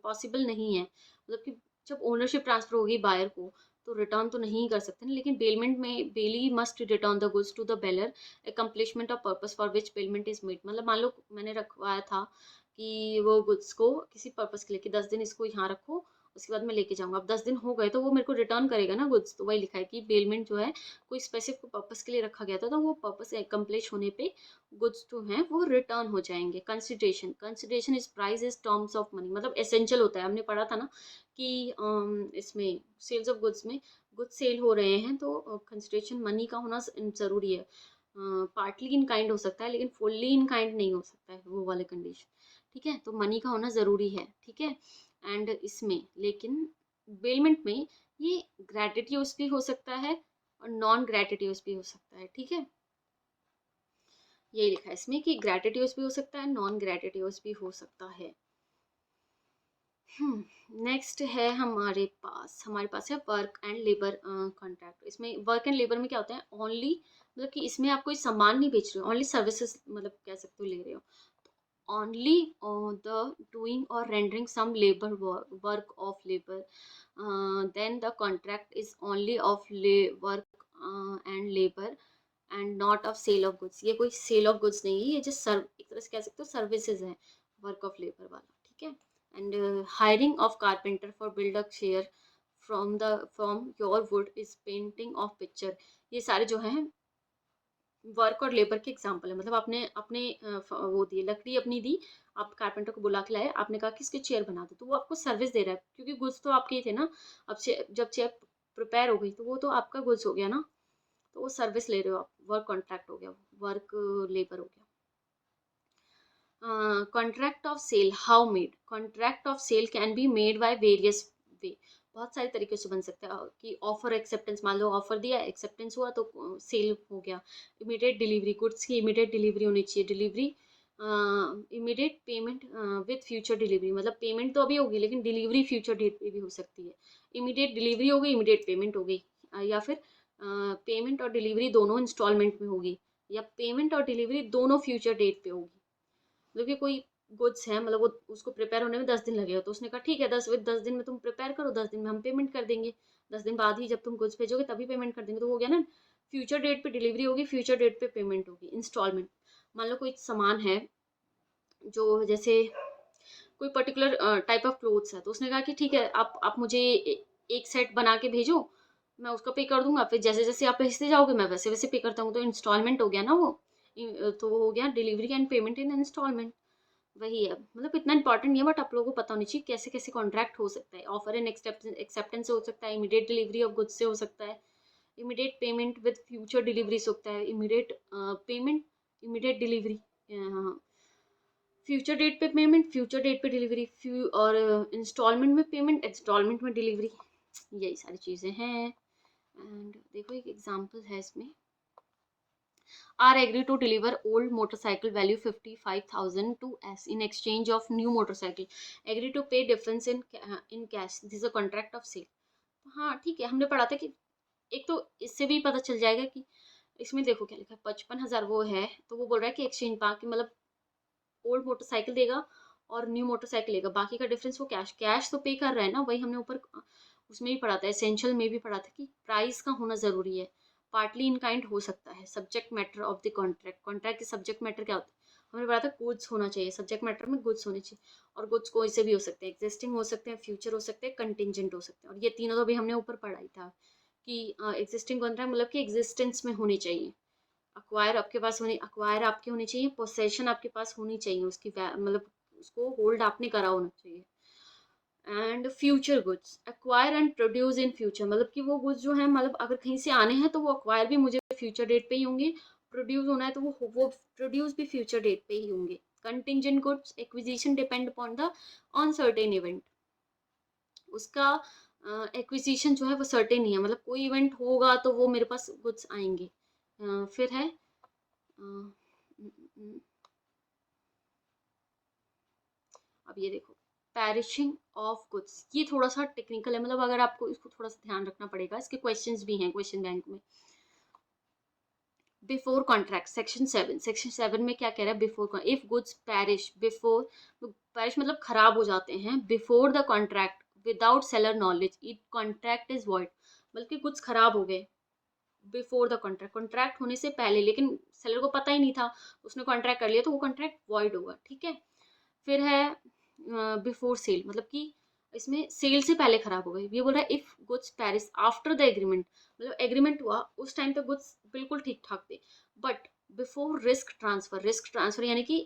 पॉसिबल नहीं है, मतलब कि जब ओनरशिप ट्रांसफर होगी बायर को तो रिटर्न तो नहीं कर सकते ना, लेकिन बेलमेंट में bailee must return the goods to the bailor accomplishment of purpose for which payment is made. मतलब मान लो मैंने रखवाया था कि वो गुड्स को किसी पर्पस के लिए कि 10 दिन इसको यहाँ रखो, उसके बाद मैं लेके जाऊंगा, अब 10 दिन हो गए तो वो मेरे को रिटर्न करेगा ना गुड्स, तो वही लिखा है कि बेलमेंट जो है कोई स्पेसिफिक पर्पस के लिए रखा गया था, तो वो पर्पस अकम्प्लिश होने पे गुड्स जो हैं वो रिटर्न हो जाएंगे। Consideration, consideration is price is terms of money, मतलब एसेंशियल होता है, हमने पढ़ा था ना कि इसमें सेल्स ऑफ गुड्स में गुड्स सेल हो रहे हैं तो कंसिडरेशन मनी का होना जरूरी है। पार्टली इन काइंड हो सकता है लेकिन फुल्ली इन काइंड नहीं हो सकता है, वो वाले कंडीशन, ठीक है, तो मनी का होना ज़रूरी है, ठीक है। एंड इसमें लेकिन बेलमेंट में ये ग्रेटिट्यूड्स भी हो सकता है और नॉन ग्रेटिट्यूड्स भी हो सकता है, ठीक है। यही लिखा है इसमें कि ग्रेटिट्यूड्स भी हो सकता है, नॉन ग्रेटिट्यूड्स भी हो सकता है। नेक्स्ट है हमारे पास है वर्क एंड लेबर कॉन्ट्रैक्ट। इसमें वर्क एंड लेबर में क्या होता है, ओनली मतलब कि इसमें आप कोई सामान नहीं बेच रहे हो, ओनली सर्विसेज मतलब कह सकते हो ले रहे हो। ओनली द डूइंग और rendering some labour work of labour, then the contract is only of work and labour and not of sale of goods. ये कोई सेल ऑफ गुड्स नहीं है, ये जस्ट सर्व एक तरह से कह सकते हो सर्विसेज है वर्क ऑफ लेबर वाला, ठीक है। And hiring of carpenter for build a chair from your would is painting of picture. ये सारे जो हैं वर्क और लेबर के एग्जाम्पल है। मतलब आपने अपने वो दिए लकड़ी अपनी दी, आप कारपेंटर को बुला के लाए, आपने कहा कि इसके चेयर बना दो, तो वो आपको सर्विस दे रहा है क्योंकि गुड्स तो आपके ही थे ना। अब जब चेयर प्रिपेयर हो गई तो वो तो आपका गुड्स हो गया ना, तो वो सर्विस ले रहे हो आप, वर्क कॉन्ट्रैक्ट हो गया, वर्क लेबर हो गया। Contract of sale, how made, contract of sale can be made by various way. बहुत सारे तरीके से बन सकता है कि ऑफर एक्सेप्टेंस, मान लो ऑफर दिया, एक्सेप्टेंस हुआ तो सेल हो गया। इमीडिएट डिलीवरी, गुड्स की इमीडिएट डिलीवरी होनी चाहिए, delivery immediate payment with future delivery, मतलब पेमेंट तो अभी होगी लेकिन डिलीवरी फ्यूचर डेट पे भी हो सकती है। इमीडिएट डिलीवरी हो गई, इमीडिएट पेमेंट हो गई, या फिर पेमेंट और डिलीवरी दोनों इंस्टॉलमेंट में होगी, या पेमेंट और डिलीवरी दोनों फ्यूचर डेट पे होगी। मतलब कि कोई गुड्स है, मतलब वो उसको प्रिपेयर होने में 10 दिन लगेगा, तो उसने कहा ठीक है 10 दिन में तुम प्रिपेयर करो, 10 दिन में हम पेमेंट कर देंगे, 10 दिन बाद ही जब तुम गुड्स भेजोगे तभी पेमेंट कर देंगे, तो हो गया ना। फ्यूचर डेट पे डिलीवरी होगी, फ्यूचर डेट पे पेमेंट होगी, इंस्टॉलमेंट। मान लो कोई सामान है जो जैसे कोई पर्टिकुलर टाइप ऑफ क्लोथ्स है, तो उसने कहा कि ठीक है आप मुझे एक सेट बना के भेजो, मैं उसका पे कर दूंगा, फिर जैसे जैसे आप भेजते जाओगे मैं वैसे वैसे पे करता हूँ, तो इंस्टॉलमेंट हो गया ना वो। तो वो हो गया delivery and payment in instalment. वही है, मतलब इतना इंपॉर्टेंट नहीं है बट आप लोगों को पता होनी चाहिए कैसे कैसे कॉन्ट्रैक्ट हो सकता है। ऑफर एंड एक्सेप्टेंस से हो सकता है, इमीडिएट डिलीवरी ऑफ गुड्स से हो सकता है, immediate payment with future delivery से होता है, immediate payment, immediate delivery, future date पे पेमेंट, फ्यूचर डेट पे डिलीवरी, और इंस्टॉलमेंट में पेमेंट, इंस्टॉलमेंट में डिलीवरी। यही सारी चीज़ें हैं। एंड देखो एक एग्जांपल है इसमें, R agree to deliver old motorcycle value 55,000 to S in exchange of new motorcycle, agree to pay difference in cash, this a contract of sale. हाँ ठीक है, हमने पढ़ा था कि एक तो इससे भी पता चल जाएगा कि इसमें देखो क्या लिखा है, 55,000 वो है, तो वो बोल रहा है कि एक्सचेंज बाकी मतलब ओल्ड मोटरसाइकिल देगा और न्यू मोटरसाइकिल लेगा, बाकी का डिफरेंस वो कैश कैश तो पे कर रहा है ना। वही हमने ऊपर उसमें भी पढ़ा था, एसेंशियल में भी पढ़ा था कि प्राइस का होना जरूरी है। पार्टली इन काइंड हो सकता है, subject matter of the contract, contract के सब्जेक्ट मैटर क्या होता है, हमने पढ़ा था गुड्स होना चाहिए, सब्जेक्ट मैटर में गुड्स होने चाहिए। और गुड्स कोई से भी हो सकते हैं, एग्जिस्टिंग हो सकते हैं, फ्यूचर हो सकते हैं, कंटिजेंट हो सकते हैं, और ये तीनों तो भी हमने ऊपर पढ़ा ही था कि एग्जिस्टिंग कॉन्ट्रैक्ट मतलब कि एग्जिस्टेंस में होनी चाहिए, अक्वायर आपके पास होनी, अक्वायर आपके होनी चाहिए, पोसेशन आपके पास होनी चाहिए, उसकी मतलब उसको होल्ड आपने करा होना चाहिए। And future goods, acquire and produce in future, मतलब कि वो गुड्स जो है मतलब अगर कहीं से आने हैं तो वो अक्वायर भी मुझे फ्यूचर डेट पे ही होंगे, प्रोड्यूस होना है तो वो प्रोड्यूस भी फ्यूचर डेट पे ही होंगे। Contingent goods, acquisition depend upon the on certain event, उसका एक्विजिशन जो है वो सर्टेन नहीं है, मतलब कोई इवेंट होगा तो वो मेरे पास गुड्स आएंगे। फिर है अब ये देखो पैरिशिंग ऑफ गुड्स, ये थोड़ा सा टेक्निकल है, मतलब अगर आपको इसको थोड़ा सा ध्यान रखना पड़ेगा, इसके क्वेश्चंस भी हैं क्वेश्चन बैंक में। बिफोर कॉन्ट्रैक्ट, सेक्शन 7 में क्या कह रहा है, before if goods parish before, parish मतलब खराब हो जाते हैं, before the contract without seller knowledge it contract is void, बल्कि कुछ खराब हो गए बिफोर द कॉन्ट्रैक्ट, कॉन्ट्रैक्ट होने से पहले, लेकिन सेलर को पता ही नहीं था, उसने कॉन्ट्रैक्ट कर लिया तो वो कॉन्ट्रैक्ट वॉइड होगा, ठीक है। फिर है बिफोर सेल, मतलब कि इसमें सेल से पहले खराब हो गई। ये बोल रहा है if goods Paris after the agreement, मतलब एग्रीमेंट हुआ उस टाइम पे गुड्स बिल्कुल ठीक ठाक थे, बट बिफोर रिस्क ट्रांसफर यानी कि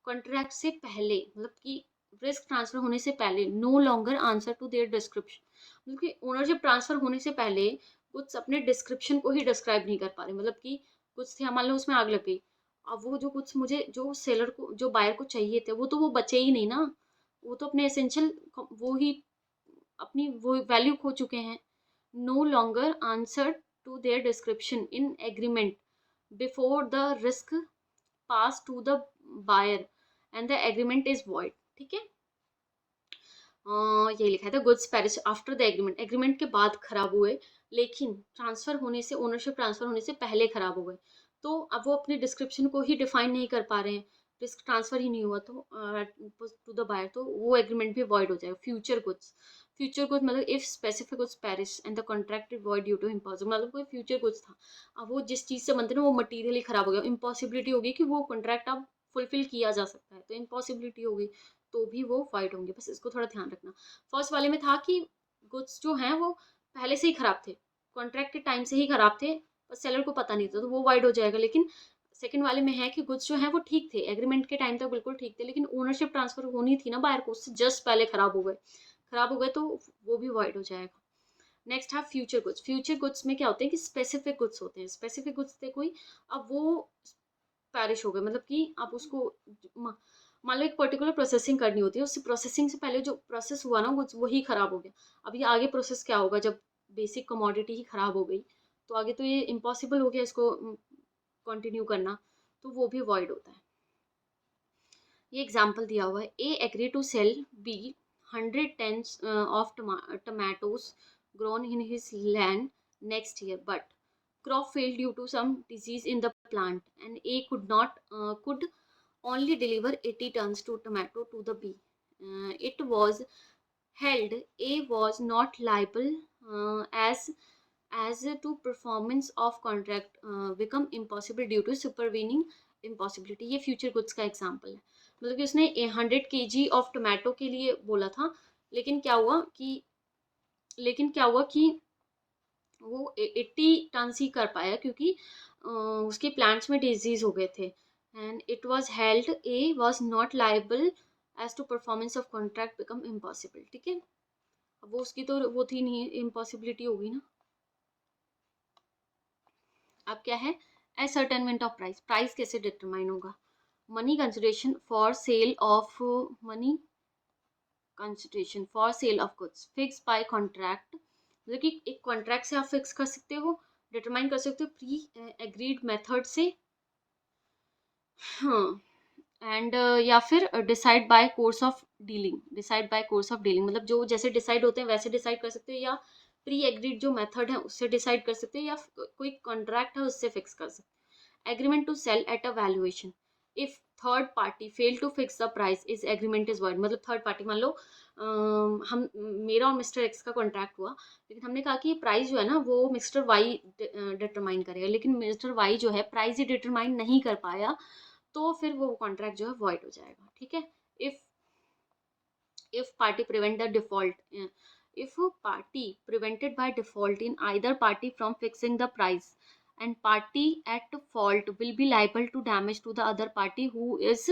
कॉन्ट्रैक्ट से पहले, मतलब कि रिस्क ट्रांसफर होने से पहले, no longer answer to their description, मतलब कि ओनरशिप ट्रांसफर होने से पहले कुछ अपने डिस्क्रिप्शन को ही डिस्क्राइब नहीं कर पा रहे, मतलब कि कुछ थे मान लो उसमें आग लग गई, अब वो जो कुछ मुझे जो सेलर को जो बायर को चाहिए थे वो बचे ही नहीं ना, वो तो अपने एसेंशियल वो ही अपनी वो वैल्यू खो चुके हैं। No longer answer to their description in agreement before the risk pass to the buyer and the agreement is void. ठीक है, ये लिखा था goods perish after the agreement, agreement के बाद खराब हुए लेकिन ट्रांसफर होने से, ओनरशिप ट्रांसफर होने से पहले खराब हो गए। तो अब वो अपने डिस्क्रिप्शन को ही डिफाइन नहीं कर पा रहे हैं, रिस्क ट्रांसफर ही नहीं हुआ तो टू द बायर, तो वो एग्रीमेंट भी वॉइड हो जाएगा। फ्यूचर गुड्स, फ्यूचर गुड्स मतलब if specific goods perish and the contract is void due to impossible, मतलब कोई फ्यूचर गुड्स था, अब वो जिस चीज से बनते ना वो मटीरियली खराब हो गया, इम्पॉसिबिलिटी होगी कि वो कॉन्ट्रैक्ट अब फुलफिल किया जा सकता है, तो इम्पॉसिबिलिटी होगी तो भी वो वाइड होंगे। बस इसको थोड़ा ध्यान रखना। फर्स्ट वाले में था कि गुड्स जो हैं वो पहले से ही खराब थे, कॉन्ट्रैक्ट के टाइम से ही खराब थे, बस सेलर को पता नहीं था, तो वो वाइड हो जाएगा। लेकिन सेकंड वाले में है कि गुड्स जो हैं वो ठीक थे, एग्रीमेंट के टाइम तक बिल्कुल ठीक थे, लेकिन ओनरशिप ट्रांसफर होनी थी ना बायर को, उससे जस्ट पहले खराब हो गए, खराब हो गए तो वो भी वाइड हो जाएगा। नेक्स्ट है फ्यूचर गुड्स। फ्यूचर गुड्स में क्या होते हैं कि स्पेसिफिक गुड्स होते हैं, स्पेसिफिक गुड्स थे कोई, अब वो पैरिश हो गए, मतलब कि आप उसको मान लो एक पर्टिकुलर प्रोसेसिंग करनी होती है, उससे प्रोसेसिंग से पहले जो प्रोसेस हुआ ना कुछ वही खराब हो गया। अब ये आगे प्रोसेस क्या होगा जब बेसिक कमोडिटी ही खराब हो गई, तो आगे तो ये इम्पॉसिबल हो गया इसको कंटिन्यू करना, तो वो भी अवॉइड होता है। ये एग्जाम्पल दिया हुआ है, A agree to sell B 100 tons of tomatoes grown in his land next year, but crop failed due to some disease in the plant, and A could only deliver 80 tons to tomato to the B. It was held A was not liable as to performance of contract become impossible due to supervening impossibility। ये फ्यूचर गुड्स का एग्जाम्पल है, मतलब कि उसने 100 kg ऑफ टोमेटो के लिए बोला था, लेकिन क्या हुआ कि वो 80 टन ही कर पाया क्योंकि उसके प्लांट्स में डिजीज हो गए थे। And it was held a was not liable as to performance of contract become impossible. ठीक है, अब वो उसकी तो वो थी नहीं, इम्पॉसिबिलिटी होगी ना। अब क्या है, असर्टेनमेंट ऑफ प्राइस, प्राइस कैसे डिटरमाइन होगा। Money consideration for sale of money consideration for sale of goods fix by contract, मतलब कि एक कॉन्ट्रैक्ट से आप फिक्स कर सकते हो, डिटरमाइन कर सकते हो प्री एग्रीड मेथड से। हाँ, एंड या फिर decide by course of dealing, decide by course of dealing मतलब जो जैसे डिसाइड होते हैं वैसे डिसाइड कर सकते हो, या प्री एग्रीड जो मेथड है उससे डिसाइड कर सकते हो, या कोई कॉन्ट्रैक्ट है उससे फिक्स कर सकते हो। Agreement to sale at a valuation, if third party fail to fix the price is agreement is void, मतलब थर्ड पार्टी मान लो हम मेरा और मिस्टर एक्स का कॉन्ट्रैक्ट हुआ, लेकिन हमने कहा कि प्राइस जो है ना वो मिस्टर वाई डिटरमाइन करेगा, लेकिन मिस्टर वाई जो है प्राइस ही डिटरमाइन नहीं कर पाया, तो फिर वो कॉन्ट्रैक्ट जो है वॉइड हो जाएगा। ठीक है, if if party prevent the default if a party prevented by default in either party from fixing the price, and party at fault will be liable to damage to the other party who is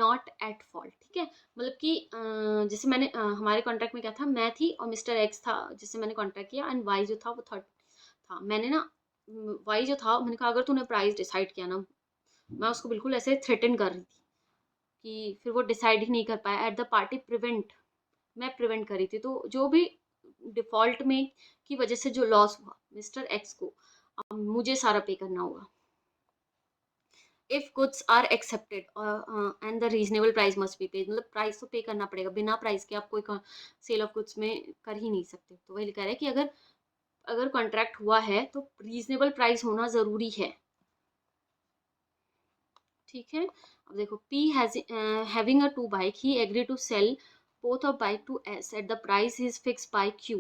not at fault। ठीक है, मतलब कि जैसे मैंने हमारे कॉन्ट्रैक्ट में क्या था, मैं थी और मिस्टर एक्स था जिससे मैंने कॉन्ट्रैक्ट किया, एंड वाई जो था वो थर्ड था। मैंने ना वाई जो था मैंने कहा अगर तूने प्राइस डिसाइड किया ना, मैं उसको बिल्कुल ऐसे थ्रेटन कर रही थी कि फिर वो डिसाइड ही नहीं कर पाया, एट द पार्टी प्रिवेंट, मैं प्रिवेंट करी थी, तो जो भी डिफॉल्ट में की वजह से जो लॉस हुआ मिस्टर एक्स को, अब मुझे सारा पे करना होगा। If goods are accepted and the reasonable price must be paid, मतलब प्राइस तो पे करना पड़ेगा, बिना प्राइस के आप कोई सेल ऑफ गुड्स में कर ही नहीं सकते। तो वही कह रहा है कि अगर अगर कॉन्ट्रैक्ट हुआ है तो रीजनेबल प्राइस होना जरूरी है। ठीक है, अब देखो P having a two bike he agreed to sell both of bike to S at the price is fixed by Q।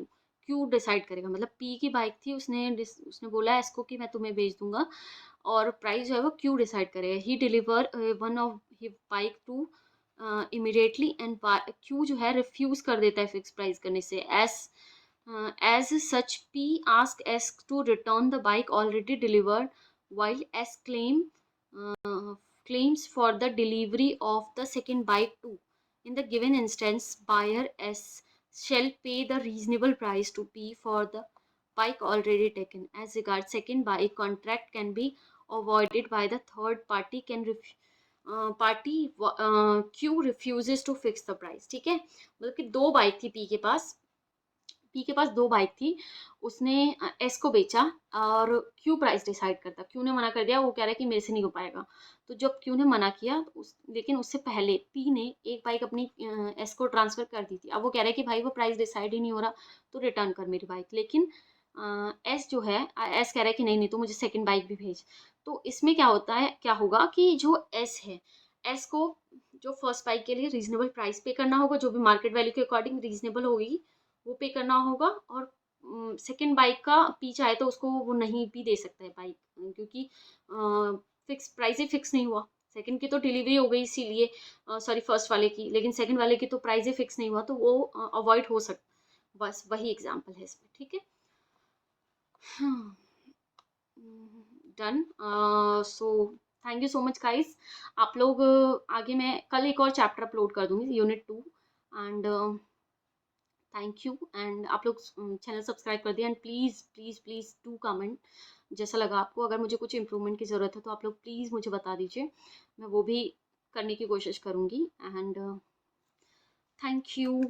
Q decide करेगा, मतलब P की बाइक थी, उसने बोला S को कि मैं तुम्हें बेच दूंगा, और प्राइस जो है वो Q डिसाइड करेगा। He deliver one of he bike to immediately, and Q जो है रिफ्यूज कर देता है फिक्स प्राइस करने से। As such P ask S to return the bike already delivered, while S claims for the delivery of the second bike too। In the given instance, buyer S shall pay the reasonable price to P for the bike already taken. As regards second bike, contract can be avoided by the third party can party Q refuses to fix the price, ठीक है। मतलब कि दो बाइक थी पी के पास दो बाइक थी, उसने एस को बेचा और क्यू प्राइस डिसाइड करता, क्यू ने मना कर दिया, वो कह रहा है कि मेरे से नहीं हो पाएगा। तो जब क्यू ने मना किया तो लेकिन उससे पहले पी ने एक बाइक अपनी एस को ट्रांसफर कर दी थी। अब वो कह रहा है कि भाई वो प्राइस डिसाइड ही नहीं हो रहा, तो रिटर्न कर मेरी बाइक। लेकिन एस जो है, एस कह रहा है कि नहीं नहीं, तो मुझे सेकंड बाइक भी भेज। तो इसमें क्या होता है, क्या होगा कि जो एस है, एस को जो फर्स्ट बाइक के लिए रीजनेबल प्राइस पे करना होगा, जो भी मार्केट वैल्यू के अकॉर्डिंग रीजनेबल होगी वो पे करना होगा। और सेकंड बाइक का पी चाहे तो उसको वो नहीं भी दे सकता है बाइक, क्योंकि फिक्स प्राइस ही फिक्स नहीं हुआ। सेकंड की तो डिलीवरी हो गई इसीलिए, सॉरी फर्स्ट वाले की, लेकिन सेकंड वाले की तो प्राइस ही फिक्स नहीं हुआ, तो वो अवॉइड हो सकता। बस वही एग्जांपल है इसमें, ठीक है। Done. So thank you so much guys. आप लोग आगे मैं कल एक और चैप्टर अपलोड कर दूंगी, unit 2। And thank you. And आप लोग चैनल सब्सक्राइब कर दिया, and please please please do comment जैसा लगा आपको। अगर मुझे कुछ इम्प्रूवमेंट की ज़रूरत है तो आप लोग प्लीज़ मुझे बता दीजिए, मैं वो भी करने की कोशिश करूँगी। And thank you.